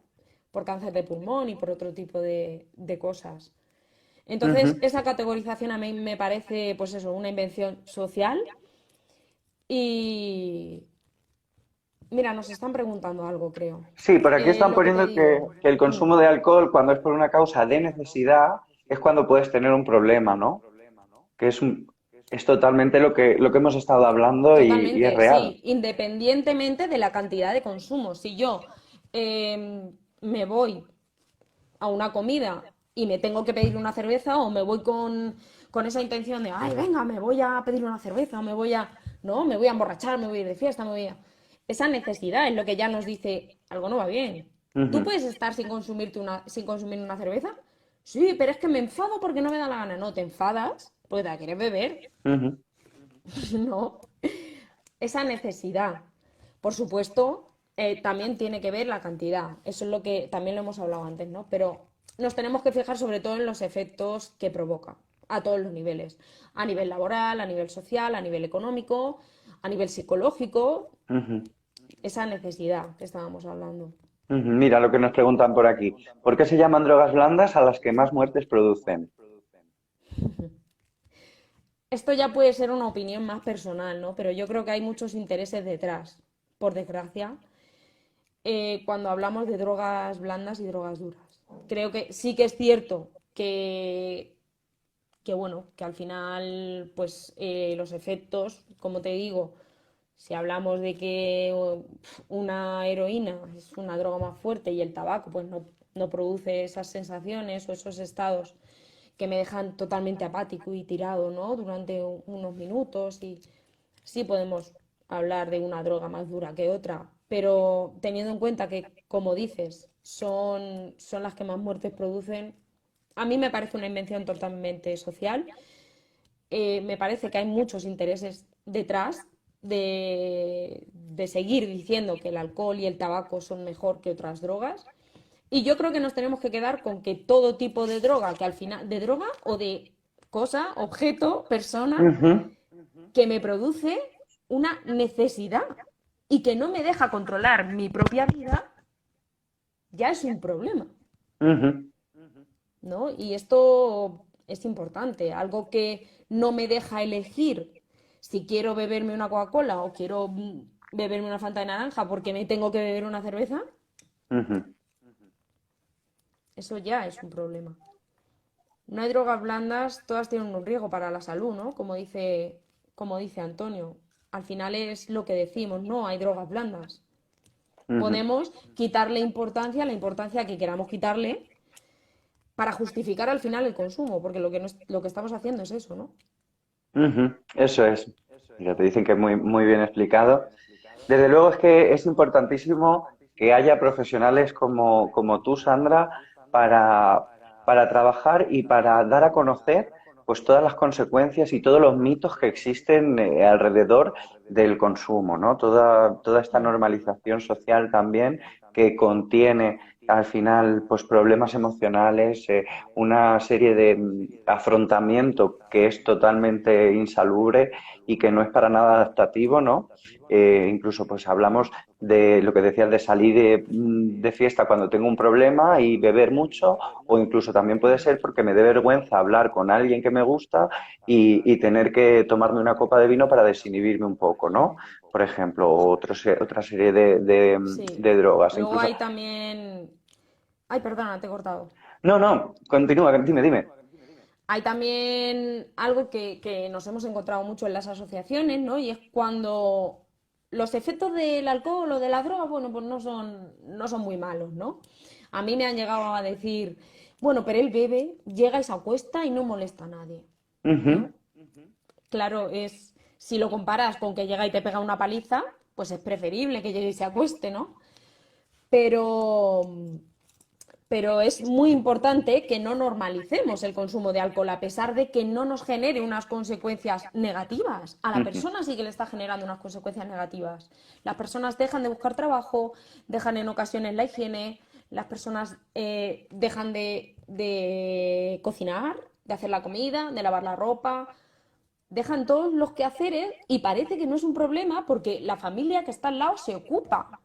Por cáncer de pulmón y por otro tipo de cosas. Entonces, Ujú. esa categorización a mí me parece, pues eso, una invención social. Y mira, nos están preguntando algo, creo. Sí, por aquí están Lo que te poniendo digo. que el consumo de alcohol, cuando es por una causa de necesidad, es cuando puedes tener un problema, ¿no? Que es totalmente lo que hemos estado hablando y es Totalmente, real. sí, independientemente de la cantidad de consumo. Si yo me voy a una comida y me tengo que pedir una cerveza o me voy con esa intención de, ay, venga, me voy a pedir una cerveza, me voy a, no, me voy a emborrachar, me voy a ir de fiesta, me voy a... Esa necesidad es lo que ya nos dice, algo no va bien. ¿Tú Ujú, puedes estar sin consumir una cerveza? Sí, pero es que me enfado porque no me da la gana. No, te enfadas porque te la quieres beber. ujú, No, esa necesidad. Por supuesto, también tiene que ver la cantidad. Eso es lo que también lo hemos hablado antes, ¿no? Pero nos tenemos que fijar sobre todo en los efectos que provoca a todos los niveles. A nivel laboral, a nivel social, a nivel económico, a nivel psicológico, ujú, esa necesidad que estábamos hablando. ujú. Mira lo que nos preguntan por aquí. ¿Por qué se llaman drogas blandas a las que más muertes producen? Esto ya puede ser una opinión más personal, ¿no? Pero yo creo que hay muchos intereses detrás, por desgracia, cuando hablamos de drogas blandas y drogas duras. Creo que sí que es cierto que bueno, que al final, pues los efectos, como te digo, si hablamos de que una heroína es una droga más fuerte y el tabaco, pues no produce esas sensaciones o esos estados que me dejan totalmente apático y tirado, ¿no? Durante unos minutos y sí podemos hablar de una droga más dura que otra, pero teniendo en cuenta que, como dices, son las que más muertes producen, a mí me parece una invención totalmente social. Me parece que hay muchos intereses detrás de seguir diciendo que el alcohol y el tabaco son mejor que otras drogas. Y yo creo que nos tenemos que quedar con que todo tipo de droga, que al final, de droga o de cosa, objeto, persona, Ujú, que me produce una necesidad y que no me deja controlar mi propia vida, ya es un problema, ujú, ¿no? Y esto es importante, algo que no me deja elegir si quiero beberme una Coca-Cola o quiero beberme una Fanta de naranja porque me tengo que beber una cerveza, ujú. eso ya es un problema. No hay drogas blandas, todas tienen un riesgo para la salud, ¿no? Como dice Antonio. Al final es lo que decimos, no hay drogas blandas. Ujú, Podemos quitarle importancia, la importancia que queramos quitarle, para justificar al final el consumo, porque lo que estamos haciendo es eso, ¿no? ujú. Eso es. Ya te dicen que muy, muy bien explicado. Desde luego es que es importantísimo que haya profesionales como tú, Sandra, para, para trabajar y para dar a conocer pues todas las consecuencias y todos los mitos que existen alrededor del consumo, ¿no? Toda esta Mm. normalización social también que contiene al final pues problemas emocionales, una serie de afrontamiento que es totalmente insalubre y que no es para nada adaptativo, ¿no? Incluso pues hablamos de lo que decías de salir de fiesta cuando tengo un problema y beber mucho, o incluso también puede ser porque me dé vergüenza hablar con alguien que me gusta y tener que tomarme una copa de vino para desinhibirme un poco, ¿no? Por ejemplo, otra serie Sí. de drogas. Luego Incluso. hay también... Ay, perdona, te he cortado. No, no, continúa, dime, dime. Hay también algo que nos hemos encontrado mucho en las asociaciones, ¿no? Y es cuando los efectos del alcohol o de la droga, bueno, pues no son muy malos, ¿no? A mí me han llegado a decir, bueno, pero él bebe, llega y se acuesta y no molesta a nadie, ¿no? Ujú, Claro, si lo comparas con que llega y te pega una paliza, pues es preferible que llegue y se acueste, ¿no? Pero, pero es muy importante que no normalicemos el consumo de alcohol, a pesar de que no nos genere unas consecuencias negativas. A la ujú, persona sí que le está generando unas consecuencias negativas. Las personas dejan de buscar trabajo, dejan en ocasiones la higiene, las personas dejan de cocinar, de hacer la comida, de lavar la ropa, dejan todos los quehaceres y parece que no es un problema porque la familia que está al lado se ocupa.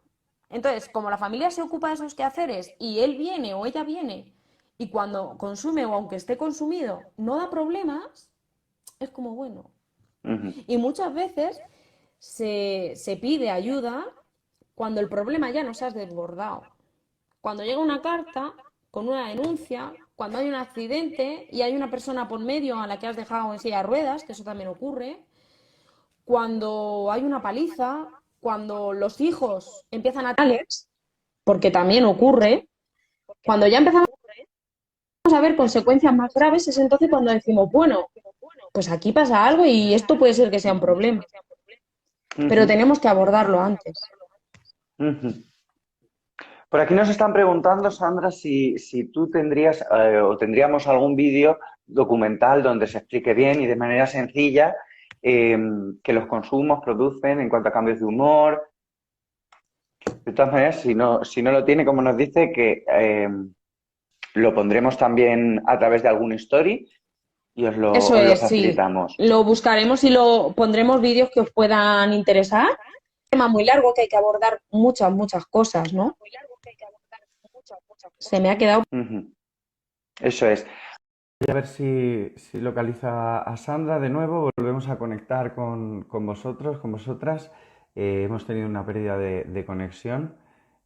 Entonces, como la familia se ocupa de esos quehaceres y él viene o ella viene y cuando consume o aunque esté consumido no da problemas, es como bueno. ujú. Y muchas veces se pide ayuda cuando el problema ya nos has desbordado. Cuando llega una carta con una denuncia, cuando hay un accidente y hay una persona por medio a la que has dejado en silla de ruedas, que eso también ocurre, cuando hay una paliza, cuando los hijos empiezan a tales, porque también ocurre, cuando ya empezamos a ver consecuencias más graves, es entonces cuando decimos, bueno, pues aquí pasa algo y esto puede ser que sea un problema, pero Ujú, tenemos que abordarlo antes. ujú. Por aquí nos están preguntando, Sandra, si tú tendrías o tendríamos algún vídeo documental donde se explique bien y de manera sencilla eh, que los consumos producen en cuanto a cambios de humor. De todas maneras, si no lo tiene, como nos dice, que lo pondremos también a través de algún story y Eso os lo es, sí. facilitamos. Lo buscaremos y lo pondremos vídeos que os puedan interesar. Es un tema muy largo que hay que abordar muchas cosas, ¿no? Se me ha quedado. Ujú. Eso es. Voy a ver si localiza a Sandra de nuevo. Volvemos a conectar con vosotros, con vosotras. Hemos tenido una pérdida de conexión.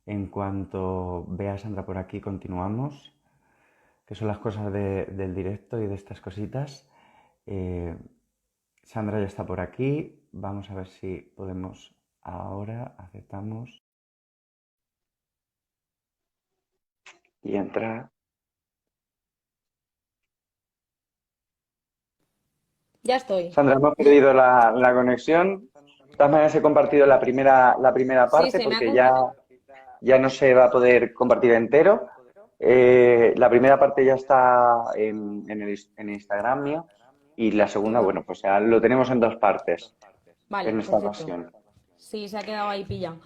En cuanto vea a Sandra por aquí, continuamos. Que son las cosas del directo y de estas cositas. Eh, Sandra ya está por aquí. Vamos a ver si podemos ahora. Aceptamos. Y entrar. Ya estoy. Sandra, hemos perdido la conexión. De todas maneras, he compartido la primera Sí, parte se me ha... porque ya no se va a poder compartir entero. La primera parte ya está en Instagram mío y la segunda, bueno, pues ya lo tenemos en dos partes Vale, en esta perfecto. ocasión. Sí, se ha quedado ahí pillado.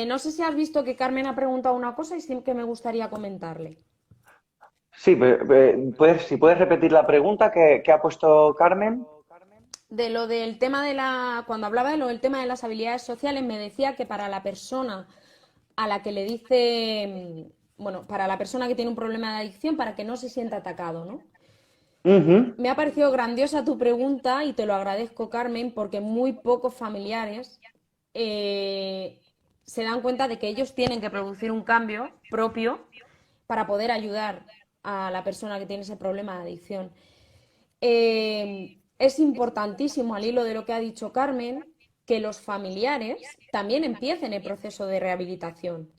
No sé si has visto que Carmen ha preguntado una cosa y sí que me gustaría comentarle. Sí, si puedes repetir la pregunta que ha puesto Carmen. De lo del tema de cuando hablaba de lo del tema de las habilidades sociales, me decía que para la persona a la que le dice, bueno, para la persona que tiene un problema de adicción, para que no se sienta atacado, ¿no? Ujú, Me ha parecido grandiosa tu pregunta y te lo agradezco, Carmen, porque muy pocos familiares se dan cuenta de que ellos tienen que producir un cambio propio para poder ayudar a la persona que tiene ese problema de adicción. Es importantísimo, al hilo de lo que ha dicho Carmen, que los familiares también empiecen el proceso de rehabilitación.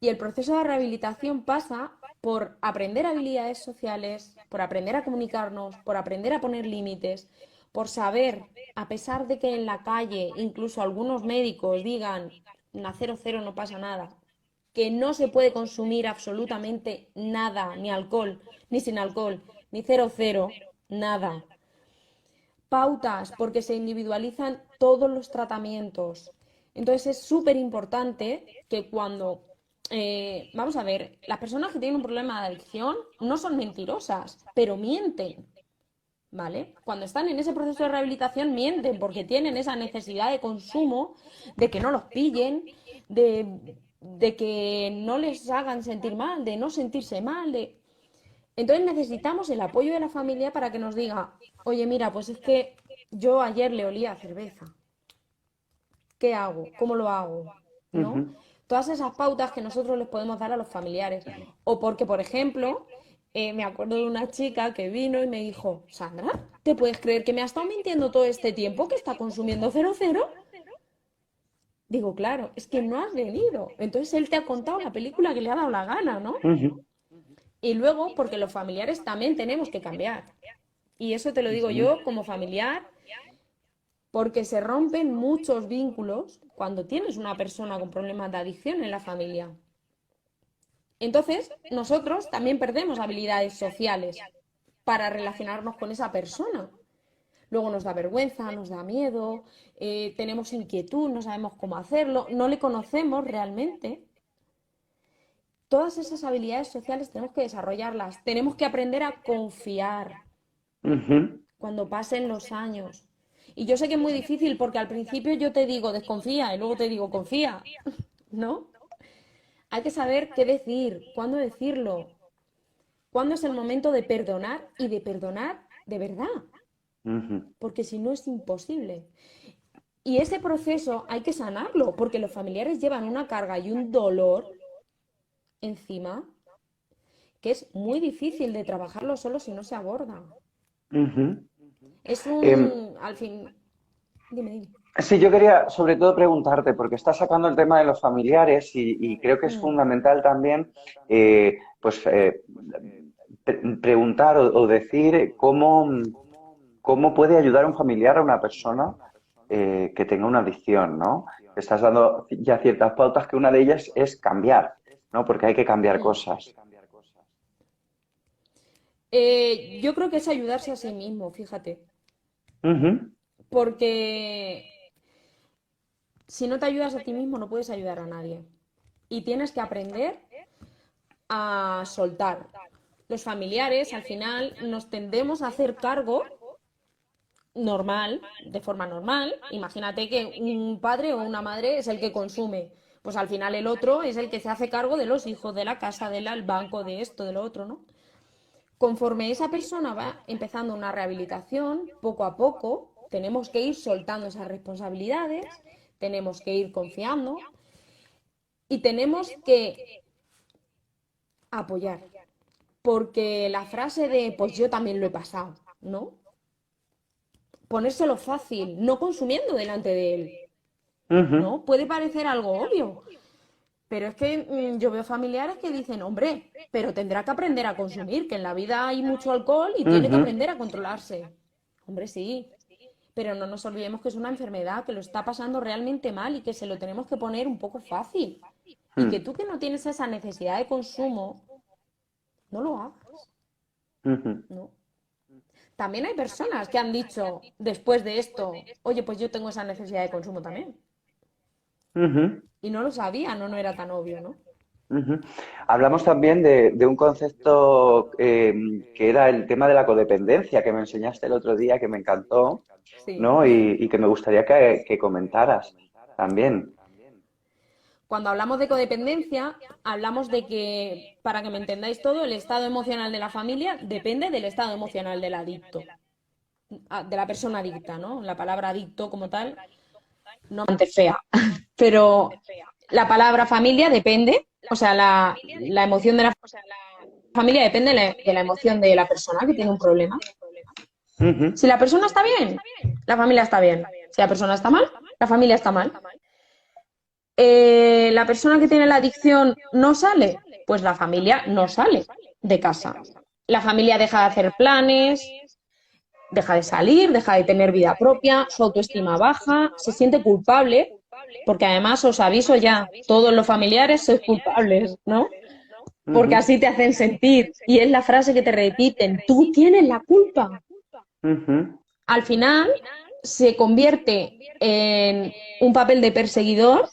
Y el proceso de rehabilitación pasa por aprender habilidades sociales, por aprender a comunicarnos, por aprender a poner límites, por saber, a pesar de que en la calle incluso algunos médicos digan, na cero cero no pasa nada, que no se puede consumir absolutamente nada, ni alcohol, ni sin alcohol, ni cero cero, nada. Pautas, porque se individualizan todos los tratamientos. Entonces es súper importante que cuando, vamos a ver, las personas que tienen un problema de adicción no son mentirosas, pero mienten, ¿vale? Cuando están en ese proceso de rehabilitación mienten porque tienen esa necesidad de consumo, de que no los pillen, de que no les hagan sentir mal, de no sentirse mal, de... Entonces necesitamos el apoyo de la familia para que nos diga, oye, mira, pues es que yo ayer le olía a cerveza. ¿Qué hago? ¿Cómo lo hago? ¿No? Ujú. Todas esas pautas que nosotros les podemos dar a los familiares. O porque, por ejemplo, me acuerdo de una chica que vino y me dijo, Sandra, ¿te puedes creer que me ha estado mintiendo todo este tiempo que está consumiendo 00? Digo, claro, es que no has venido. Entonces él te ha contado la película que le ha dado la gana, ¿no? Ujú. Y luego, porque los familiares también tenemos que cambiar. Y eso te lo digo Ujú. yo como familiar, porque se rompen muchos vínculos cuando tienes una persona con problemas de adicción en la familia. Entonces, nosotros también perdemos habilidades sociales para relacionarnos con esa persona. Luego nos da vergüenza, nos da miedo, tenemos inquietud, no sabemos cómo hacerlo, no le conocemos realmente. Todas esas habilidades sociales tenemos que desarrollarlas, tenemos que aprender a confiar Ujú. cuando pasen los años. Y yo sé que es muy difícil porque al principio yo te digo desconfía y luego te digo confía, ¿no? Hay que saber qué decir, cuándo decirlo, cuándo es el momento de perdonar y de perdonar de verdad, Ujú. porque si no es imposible. Y ese proceso hay que sanarlo, porque los familiares llevan una carga y un dolor encima que es muy difícil de trabajarlo solo si no se aborda. Ujú. Es Em, al fin, dime, dime. sí, yo quería sobre todo preguntarte, porque estás sacando el tema de los familiares y creo que es Mm, fundamental también, pues, preguntar o decir cómo puede ayudar un familiar a una persona que tenga una adicción, ¿no? Estás dando ya ciertas pautas que una de ellas es cambiar, ¿no? Porque hay que cambiar mm. cosas. Yo creo que es ayudarse a sí mismo, fíjate, Ujú. porque si no te ayudas a ti mismo no puedes ayudar a nadie. Y tienes que aprender a soltar. Los familiares al final nos tendemos a hacer cargo normal, de forma normal. Imagínate que un padre o una madre es el que consume. Pues al final el otro es el que se hace cargo de los hijos, de la casa, del banco, de esto, de lo otro, ¿no? Conforme esa persona va empezando una rehabilitación, poco a poco, tenemos que ir soltando esas responsabilidades, tenemos que ir confiando y tenemos que apoyar. Porque la frase de, pues yo también lo he pasado, ¿no? Ponérselo fácil, no consumiendo delante de él, Ujú. ¿no? Puede parecer algo obvio, pero es que yo veo familiares que dicen, hombre, pero tendrá que aprender a consumir, que en la vida hay mucho alcohol y tiene que Ujú. aprender a controlarse. Hombre, sí, pero no nos olvidemos que es una enfermedad, que lo está pasando realmente mal y que se lo tenemos que poner un poco fácil. Y que Ujú. tú que no tienes esa necesidad de consumo, no lo hagas, Ujú. ¿no? También hay personas que han dicho después de esto, oye, pues yo tengo esa necesidad de consumo también. Ujú. Y no lo sabían, no era tan obvio, ¿no? Ujú. Hablamos también de un concepto que era el tema de la codependencia que me enseñaste el otro día, que me encantó, Sí. ¿no? Y que me gustaría que comentaras también. Cuando hablamos de codependencia, hablamos de que, para que me entendáis todo, el estado emocional de la familia depende del estado emocional del adicto, de la persona adicta, ¿no? La palabra adicto como tal no es bastante fea, pero la palabra familia depende, o sea, la emoción de la familia depende de la emoción de la persona que tiene un problema. Ujú. Si la persona está bien, la familia está bien. Si la persona está mal, la familia está mal. La persona que tiene la adicción no sale, pues la familia no sale de casa. La familia deja de hacer planes, deja de salir, deja de tener vida propia, su autoestima baja, se siente culpable, porque además os aviso ya, todos los familiares sois culpables, ¿no? Porque Ujú. así te hacen sentir. Y es la frase que te repiten, tú tienes la culpa. Ujú. Al final se convierte en un papel de perseguidor.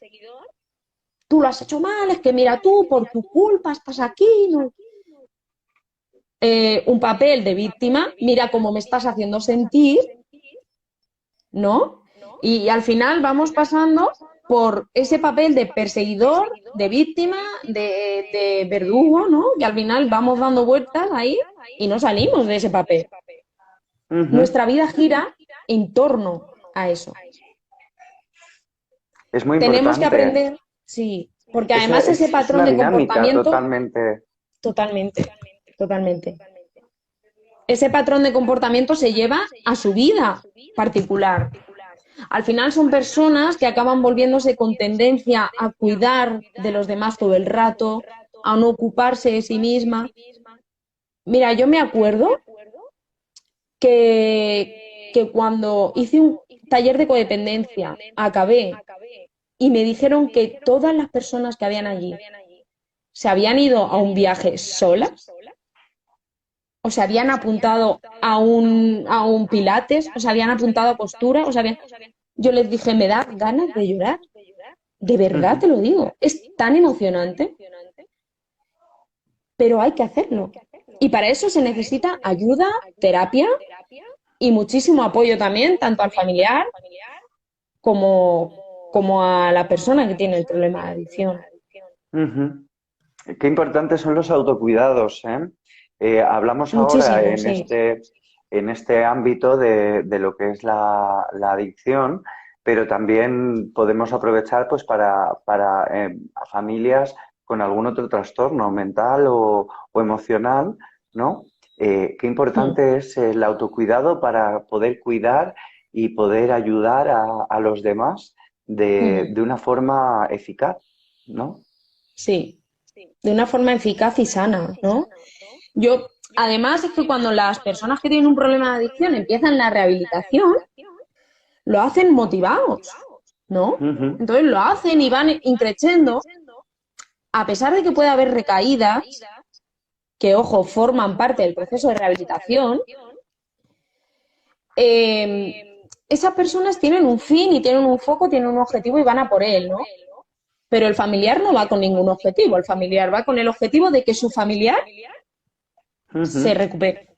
Tú lo has hecho mal, es que mira tú, por tu culpa estás aquí. No. Un papel de víctima, mira cómo me estás haciendo sentir, ¿no? Y al final vamos pasando por ese papel de perseguidor, de víctima, de verdugo, ¿no? Y al final vamos dando vueltas ahí y no salimos de ese papel. Nuestra vida gira en torno a eso. Es muy Tenemos que importante. aprender, sí, porque además ese Es patrón una de dinámica comportamiento, totalmente. totalmente, totalmente. Ese patrón de comportamiento se lleva a su vida particular. Al final son personas que acaban volviéndose con tendencia a cuidar de los demás todo el rato, a no ocuparse de sí misma. Mira, yo me acuerdo que cuando hice un taller de codependencia, acabé y me dijeron que todas las personas que habían allí se habían ido a un viaje solas, o se habían apuntado a un pilates, o se habían apuntado a costura, yo les dije, me da ganas de llorar. De verdad te lo digo, es tan emocionante, pero hay que hacerlo. Y para eso se necesita ayuda, terapia y muchísimo apoyo también, tanto al familiar como a la persona que tiene el problema de adicción. Ujú. Qué importantes son los autocuidados, ¿eh? Hablamos ahora Muchísimo, sí. en este ámbito de lo que es la adicción, pero también podemos aprovechar pues para familias con algún otro trastorno mental o emocional, ¿no? Qué Mm, importante es el autocuidado para poder cuidar y poder ayudar a los demás mm, de una forma eficaz, ¿no? sí, de una forma eficaz y sana, ¿no? Yo, además, es que cuando las personas que tienen un problema de adicción empiezan la rehabilitación, lo hacen motivados, ¿no? Ujú. Entonces lo hacen y van increciendo, a pesar de que puede haber recaídas, que, ojo, forman parte del proceso de rehabilitación, esas personas tienen un fin y tienen un foco, tienen un objetivo y van a por él, ¿no? Pero el familiar no va con ningún objetivo, el familiar va con el objetivo de que su familiar se Ujú. recupere.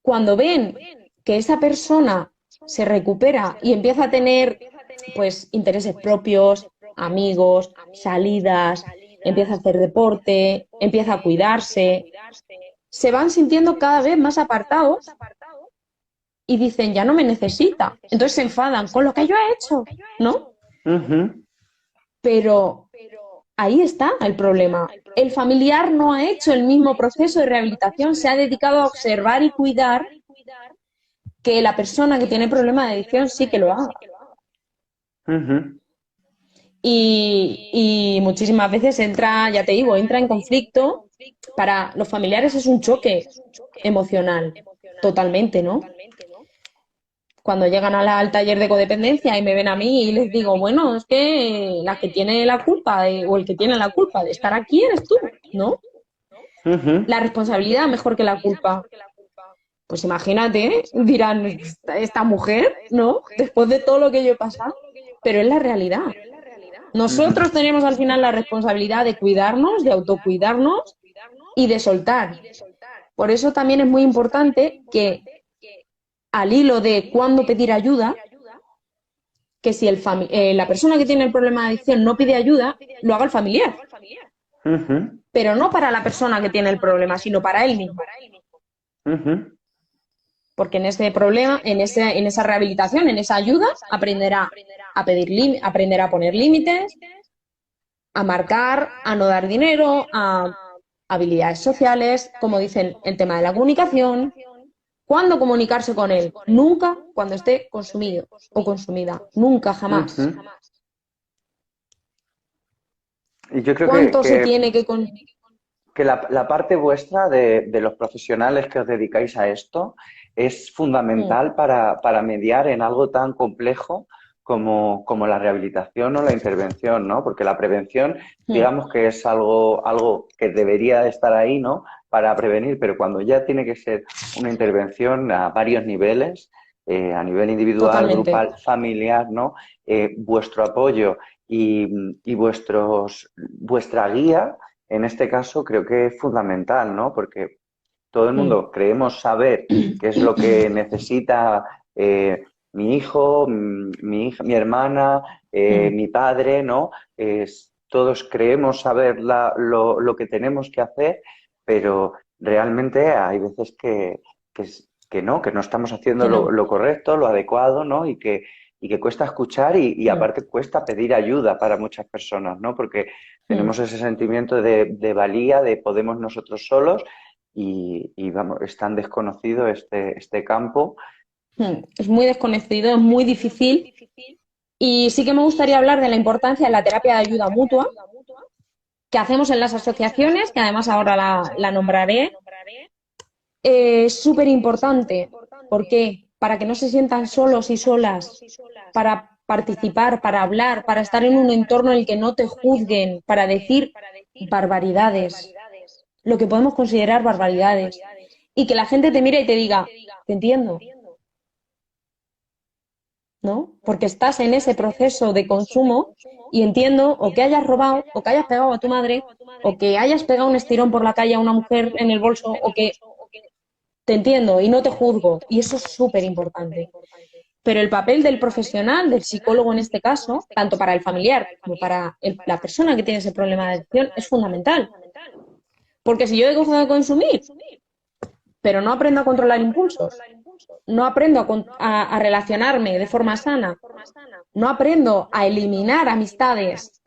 Cuando ven que esa persona se recupera y empieza a tener pues intereses propios, amigos, salidas, empieza a hacer deporte, empieza a cuidarse, se van sintiendo cada vez más apartados y dicen, ya no me necesita. Entonces se enfadan con lo que yo he hecho, ¿no? Ujú. Pero ahí está el problema. El familiar no ha hecho el mismo proceso de rehabilitación, se ha dedicado a observar y cuidar que la persona que tiene problema de adicción sí que lo haga. Ujú. Y muchísimas veces entra, ya te digo, entra en conflicto. Para los familiares es un choque emocional, totalmente, ¿no? Cuando llegan al taller de codependencia y me ven a mí y les digo, bueno, es que la que tiene la culpa o el que tiene la culpa de estar aquí eres tú, ¿no? Ujú. La responsabilidad mejor que la culpa. Pues imagínate, dirán, esta mujer, ¿no? Después de todo lo que yo he pasado, pero es la realidad. Ujú. Nosotros tenemos al final la responsabilidad de cuidarnos, de autocuidarnos y de soltar. Por eso también es muy importante que al hilo de cuándo pedir ayuda, que si la persona que tiene el problema de adicción no pide ayuda, lo haga el familiar, Ujú. pero no para la persona que tiene el problema, sino para él mismo. Ujú. Porque en ese problema, en esa rehabilitación, en esa ayuda, aprenderá a pedir, aprenderá a poner límites, a marcar, a no dar dinero, a habilidades sociales, como dicen, el tema de la comunicación. ¿Cuándo comunicarse con él? Nunca cuando esté consumido o consumida. Nunca, jamás. Ujú. Y yo creo ¿Cuánto se tiene que... Con... que la parte vuestra de los profesionales que os dedicáis a esto es Mm, fundamental para mediar en algo tan complejo como la rehabilitación o la intervención, ¿no? Porque la prevención, mm, digamos que es algo que debería de estar ahí, ¿no? Para prevenir, pero cuando ya tiene que ser una intervención a varios niveles, a nivel individual, Totalmente. grupal, familiar, ¿no? Vuestro apoyo y vuestra guía, en este caso, creo que es fundamental, ¿no? Porque todo el Mm. mundo creemos saber qué es lo que necesita mi hijo, mi hija, mi hermana, Mm. mi padre, ¿no? Todos creemos saber lo que tenemos que hacer, pero realmente hay veces que no estamos haciendo Que no. lo correcto, lo adecuado, ¿no? Y que cuesta escuchar y Mm. aparte cuesta pedir ayuda para muchas personas, ¿no? Porque Mm. tenemos ese sentimiento de valía, de podemos nosotros solos y vamos, es tan desconocido este campo. Mm. Es muy desconocido, es muy difícil. Y sí que me gustaría hablar de la importancia de la terapia de ayuda mutua que hacemos en las asociaciones, que además ahora la nombraré. Es súper importante. ¿Por qué? Para que no se sientan solos y solas, para participar, para hablar, para estar en un entorno en el que no te juzguen, para decir barbaridades, lo que podemos considerar barbaridades, y que la gente te mire y te diga, te entiendo, ¿no? Porque estás en ese proceso de consumo y entiendo o que hayas robado, o que hayas pegado a tu madre, o que hayas pegado un estirón por la calle a una mujer en el bolso, o que te entiendo y no te juzgo, y eso es súper importante. Pero el papel del profesional, del psicólogo en este caso, tanto para el familiar como para la persona que tiene ese problema de adicción, es fundamental. Porque si yo dejo de consumir, pero no aprendo a controlar impulsos, no aprendo a relacionarme de forma sana, no aprendo a eliminar amistades,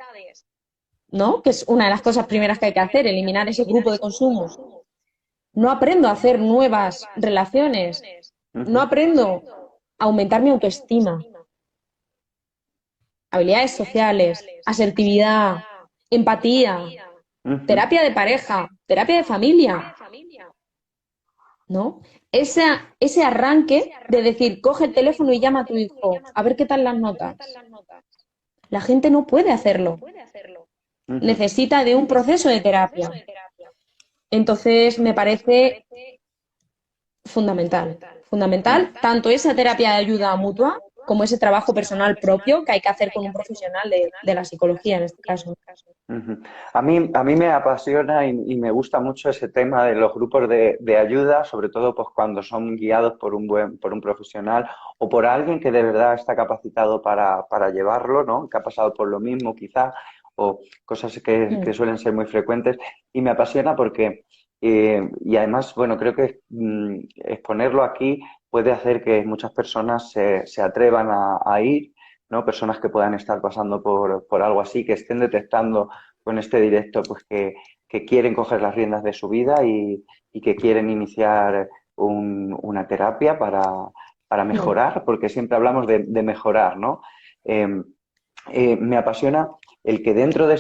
¿no? Que es una de las cosas primeras que hay que hacer, eliminar ese grupo de consumo. No aprendo a hacer nuevas relaciones, no Ujú, aprendo a aumentar mi autoestima, habilidades sociales, asertividad, empatía, ujú. terapia de pareja, terapia de familia, ¿no? Ese arranque de decir, coge el teléfono y llama a tu hijo, a ver qué tal las notas. La gente no puede hacerlo, Ujú. necesita de un proceso de terapia. Entonces, me parece fundamental, Mm. fundamental tanto esa terapia de ayuda mutua como ese trabajo personal propio que hay que hacer con un profesional de la psicología en este caso. Ujú. A mí me apasiona y me gusta mucho ese tema de los grupos de ayuda, sobre todo pues cuando son guiados por un profesional o por alguien que de verdad está capacitado para llevarlo, ¿no? Que ha pasado por lo mismo quizá, o cosas que Mm. suelen ser muy frecuentes. Y me apasiona porque, y además, bueno, creo que exponerlo aquí puede hacer que muchas personas se atrevan a ir, ¿no? Personas que puedan estar pasando por algo así, que estén detectando con este directo, pues que quieren coger las riendas de su vida y que quieren iniciar una terapia para Mm. mejorar, porque siempre hablamos de mejorar, ¿no? Eh, Me apasiona el que dentro de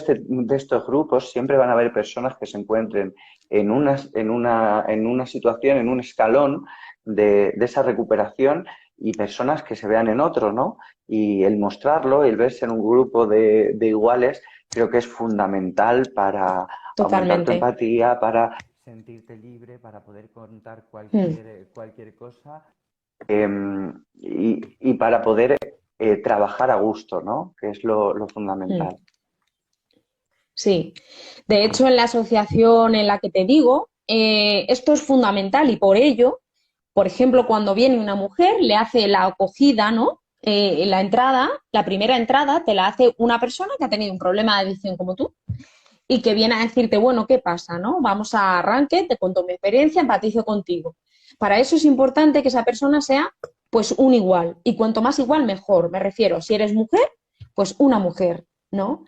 estos grupos siempre van a haber personas que se encuentren en una situación, en un escalón de esa recuperación y personas que se vean en otro, ¿no? Y el mostrarlo, el verse en un grupo de iguales, creo que es fundamental para aumentar tu Totalmente. empatía, para sentirte libre, para poder contar Mm. cualquier cosa y para poder trabajar a gusto, ¿no? Que es lo Mm. fundamental. Sí. De hecho, en la asociación en la que te digo, esto es fundamental y por ello, por ejemplo, cuando viene una mujer, le hace la acogida, ¿no? La entrada, la primera entrada, te la hace una persona que ha tenido un problema de adicción como tú y que viene a decirte, bueno, ¿qué pasa? ¿No? Vamos a arranque, te cuento mi experiencia, empatizo contigo. Para eso es importante que esa persona sea pues un igual y cuanto más igual mejor. Me refiero, si eres mujer, pues una mujer, ¿no?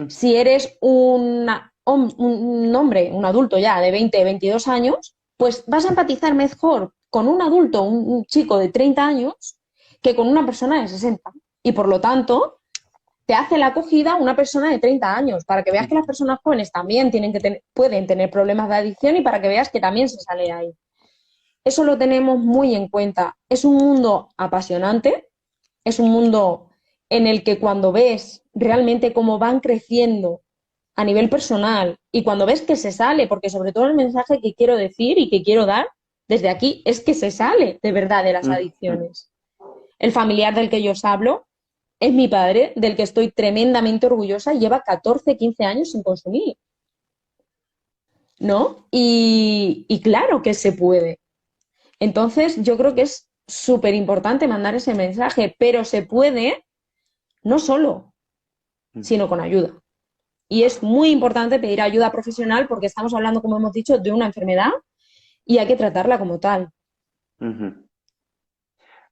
Si eres un hombre, un adulto ya de 20, 22 años, pues vas a empatizar mejor con un adulto, un chico de 30 años, que con una persona de 60. Y por lo tanto, te hace la acogida una persona de 30 años, para que veas que las personas jóvenes también pueden tener problemas de adicción y para que veas que también se sale ahí. Eso lo tenemos muy en cuenta. Es un mundo apasionante, es un mundo en el que cuando ves realmente cómo van creciendo a nivel personal y cuando ves que se sale, porque sobre todo el mensaje que quiero decir y que quiero dar desde aquí es que se sale de verdad de las Mm, mm. adicciones. El familiar del que yo os hablo es mi padre, del que estoy tremendamente orgullosa, y lleva 14, 15 años sin consumir, ¿no? Y claro que se puede. Entonces, yo creo que es súper importante mandar ese mensaje, pero se puede no solo, sino con ayuda. Y es muy importante pedir ayuda profesional porque estamos hablando, como hemos dicho, de una enfermedad y hay que tratarla como tal. Ujú.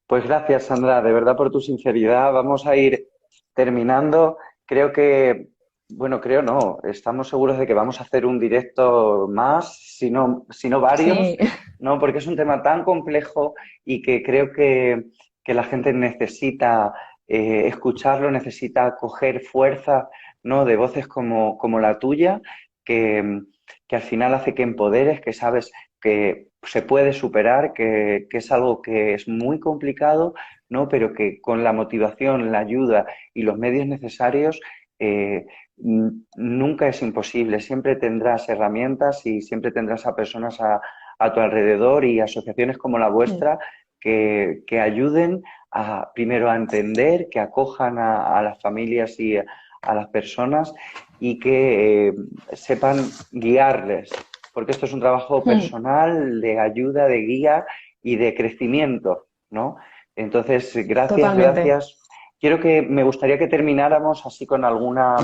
Pues gracias, Sandra, de verdad por tu sinceridad. Vamos a ir terminando. Creo que, bueno, creo no, estamos seguros de que vamos a hacer un directo más, si no varios, Sí, ¿no? Porque es un tema tan complejo y que creo que la gente necesita escucharlo, necesita coger fuerza, ¿no? De voces como la tuya, que, que al final hace que empoderes, que sabes que se puede superar, que es algo que es muy complicado, ¿no? Pero que con la motivación, la ayuda y los medios necesarios nunca es imposible. Siempre tendrás herramientas y siempre tendrás a personas a tu alrededor y asociaciones como la vuestra que ayuden a, primero a entender, que acojan a las familias y a las personas y que sepan guiarles, porque esto es un trabajo personal de ayuda, de guía y de crecimiento, ¿no? Entonces, gracias, totalmente. gracias. Me gustaría que termináramos así con alguna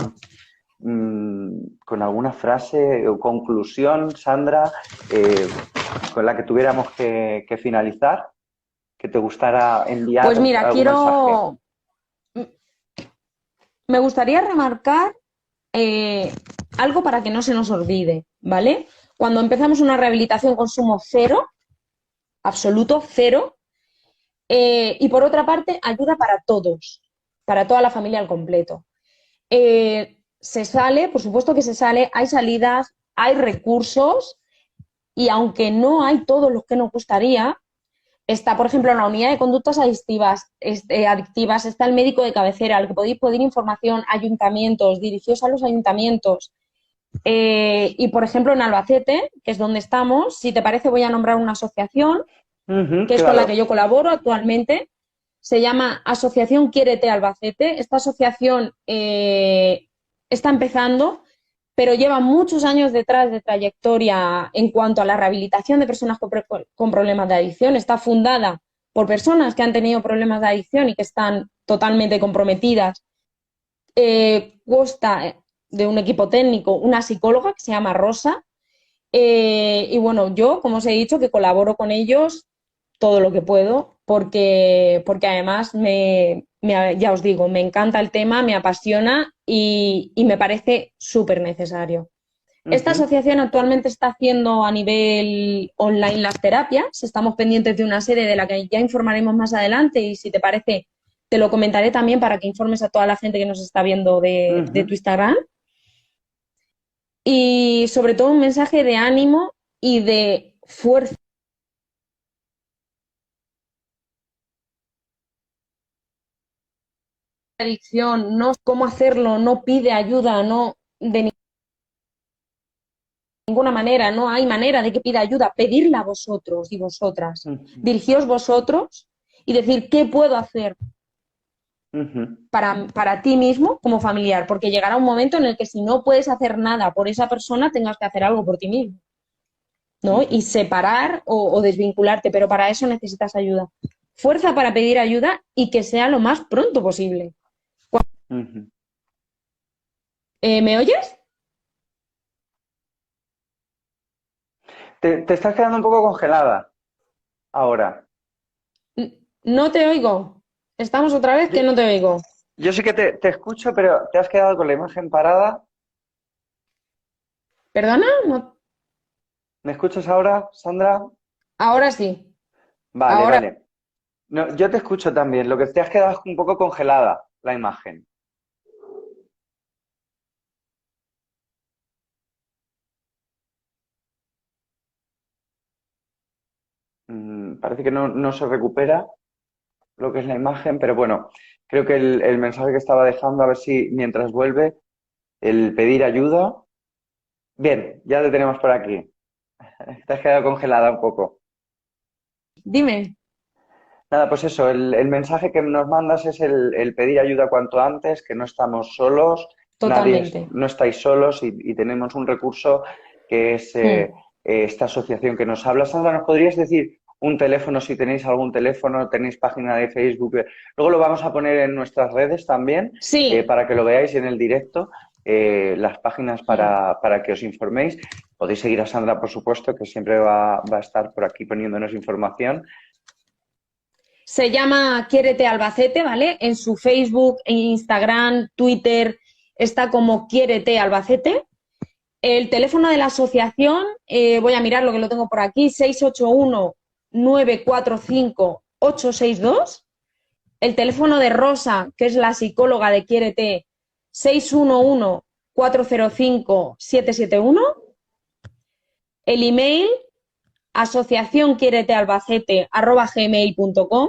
frase o conclusión, Sandra, eh, con la que tuviéramos que finalizar, que te gustara Pues enviar mira, algún mensaje. me gustaría remarcar eh, algo para que no se nos olvide, ¿vale? Cuando empezamos una rehabilitación, consumo cero, absoluto cero, y por otra parte, ayuda para todos, para toda la familia al completo. Se sale, por supuesto que se sale, hay salidas, hay recursos, y aunque no hay todos los que nos gustaría, está, por ejemplo, en la unidad de conductas adictivas, está el médico de cabecera, al que podéis pedir información, ayuntamientos, dirigíos a los ayuntamientos. Y, por ejemplo, en Albacete, que es donde estamos, si te parece, voy a nombrar una asociación Ujú, que es con la claro. que yo colaboro actualmente. Se llama Asociación Quiérete Albacete. Esta asociación está empezando, pero lleva muchos años detrás de trayectoria en cuanto a la rehabilitación de personas con problemas de adicción. Está fundada por personas que han tenido problemas de adicción y que están totalmente comprometidas. Consta de un equipo técnico, una psicóloga que se llama Rosa. Y bueno, yo, como os he dicho, que colaboro con ellos todo lo que puedo, porque además ya os digo, me encanta el tema, me apasiona y me parece súper necesario. Esta Ujú. asociación actualmente está haciendo a nivel online las terapias. Estamos pendientes de una serie de la que ya informaremos más adelante y si te parece, te lo comentaré también para que informes a toda la gente que nos está viendo de tu Ujú. Instagram. Y sobre todo un mensaje de ánimo y de fuerza. Adicción, no cómo hacerlo, no pide ayuda, no de ninguna manera, no hay manera de que pida ayuda, pedirla a vosotros y vosotras. Ujú. Dirigíos vosotros y decir qué puedo hacer Ujú. para ti mismo como familiar, porque llegará un momento en el que si no puedes hacer nada por esa persona, tengas que hacer algo por ti mismo, ¿no? Ujú. Y separar o desvincularte, pero para eso necesitas ayuda. Fuerza para pedir ayuda y que sea lo más pronto posible. Ujú. ¿Me oyes? Te estás quedando un poco congelada ahora. No te oigo. Estamos otra vez Yo, que no te oigo. yo sí que te escucho, pero te has quedado con la imagen parada. ¿Perdona? No. ¿Me escuchas ahora, Sandra? Ahora sí. Vale, Ahora. vale. No, yo te escucho también. Lo que te has quedado es un poco congelada la imagen. Parece que no se recupera lo que es la imagen, pero bueno, creo que el mensaje que estaba dejando, a ver si mientras vuelve, el pedir ayuda. Bien, ya te tenemos por aquí. Te has quedado congelada un poco. Dime. Nada, pues eso, el mensaje que nos mandas es el pedir ayuda cuanto antes, que no estamos solos, Totalmente. no estáis solos y tenemos un recurso que es Mm. esta asociación que nos habla. Sandra, ¿nos podrías decir un teléfono, si tenéis algún teléfono, tenéis página de Facebook? Luego lo vamos a poner en nuestras redes también Sí. para que lo veáis en el directo, las páginas Mm. para que os informéis. Podéis seguir a Sandra, por supuesto, que siempre va a estar por aquí poniéndonos información. Se llama Quiérete Albacete, ¿vale? En su Facebook, en Instagram, Twitter, está como Quiérete Albacete. El teléfono de la asociación, voy a mirarlo que lo tengo por aquí, 681-945-862. El teléfono de Rosa, que es la psicóloga de Quiérete, 611-405-771. El email, asociacionquieretealbacete@gmail.com.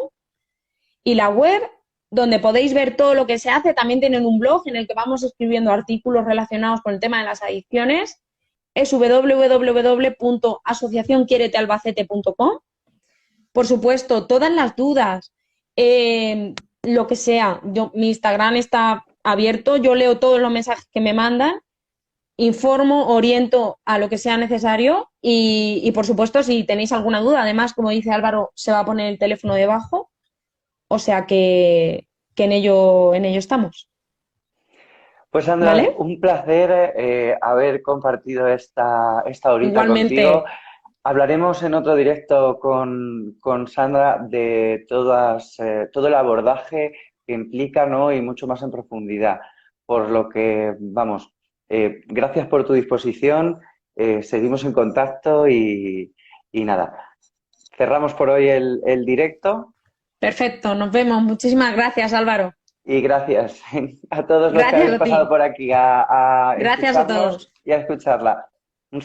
Y la web, donde podéis ver todo lo que se hace. También tienen un blog en el que vamos escribiendo artículos relacionados con el tema de las adicciones. Es www.asociacionquieretealbacete.com. Por supuesto, todas las dudas, lo que sea. Mi Instagram está abierto, yo leo todos los mensajes que me mandan, informo, oriento a lo que sea necesario y por supuesto, si tenéis alguna duda, además, como dice Álvaro, se va a poner el teléfono debajo, o sea que en ello estamos. Pues Sandra, ¿Vale? un placer haber compartido esta horita contigo. Igualmente, Hablaremos en otro directo con Sandra de todo el abordaje que implica, ¿no? Y mucho más en profundidad. Por lo que, vamos, gracias por tu disposición, seguimos en contacto y nada. Cerramos por hoy el directo. perfecto, nos vemos. Muchísimas gracias, Álvaro. Y gracias a todos los que Gracias habéis a pasado ti. por aquí a Gracias a escucharnos todos. y a escucharla.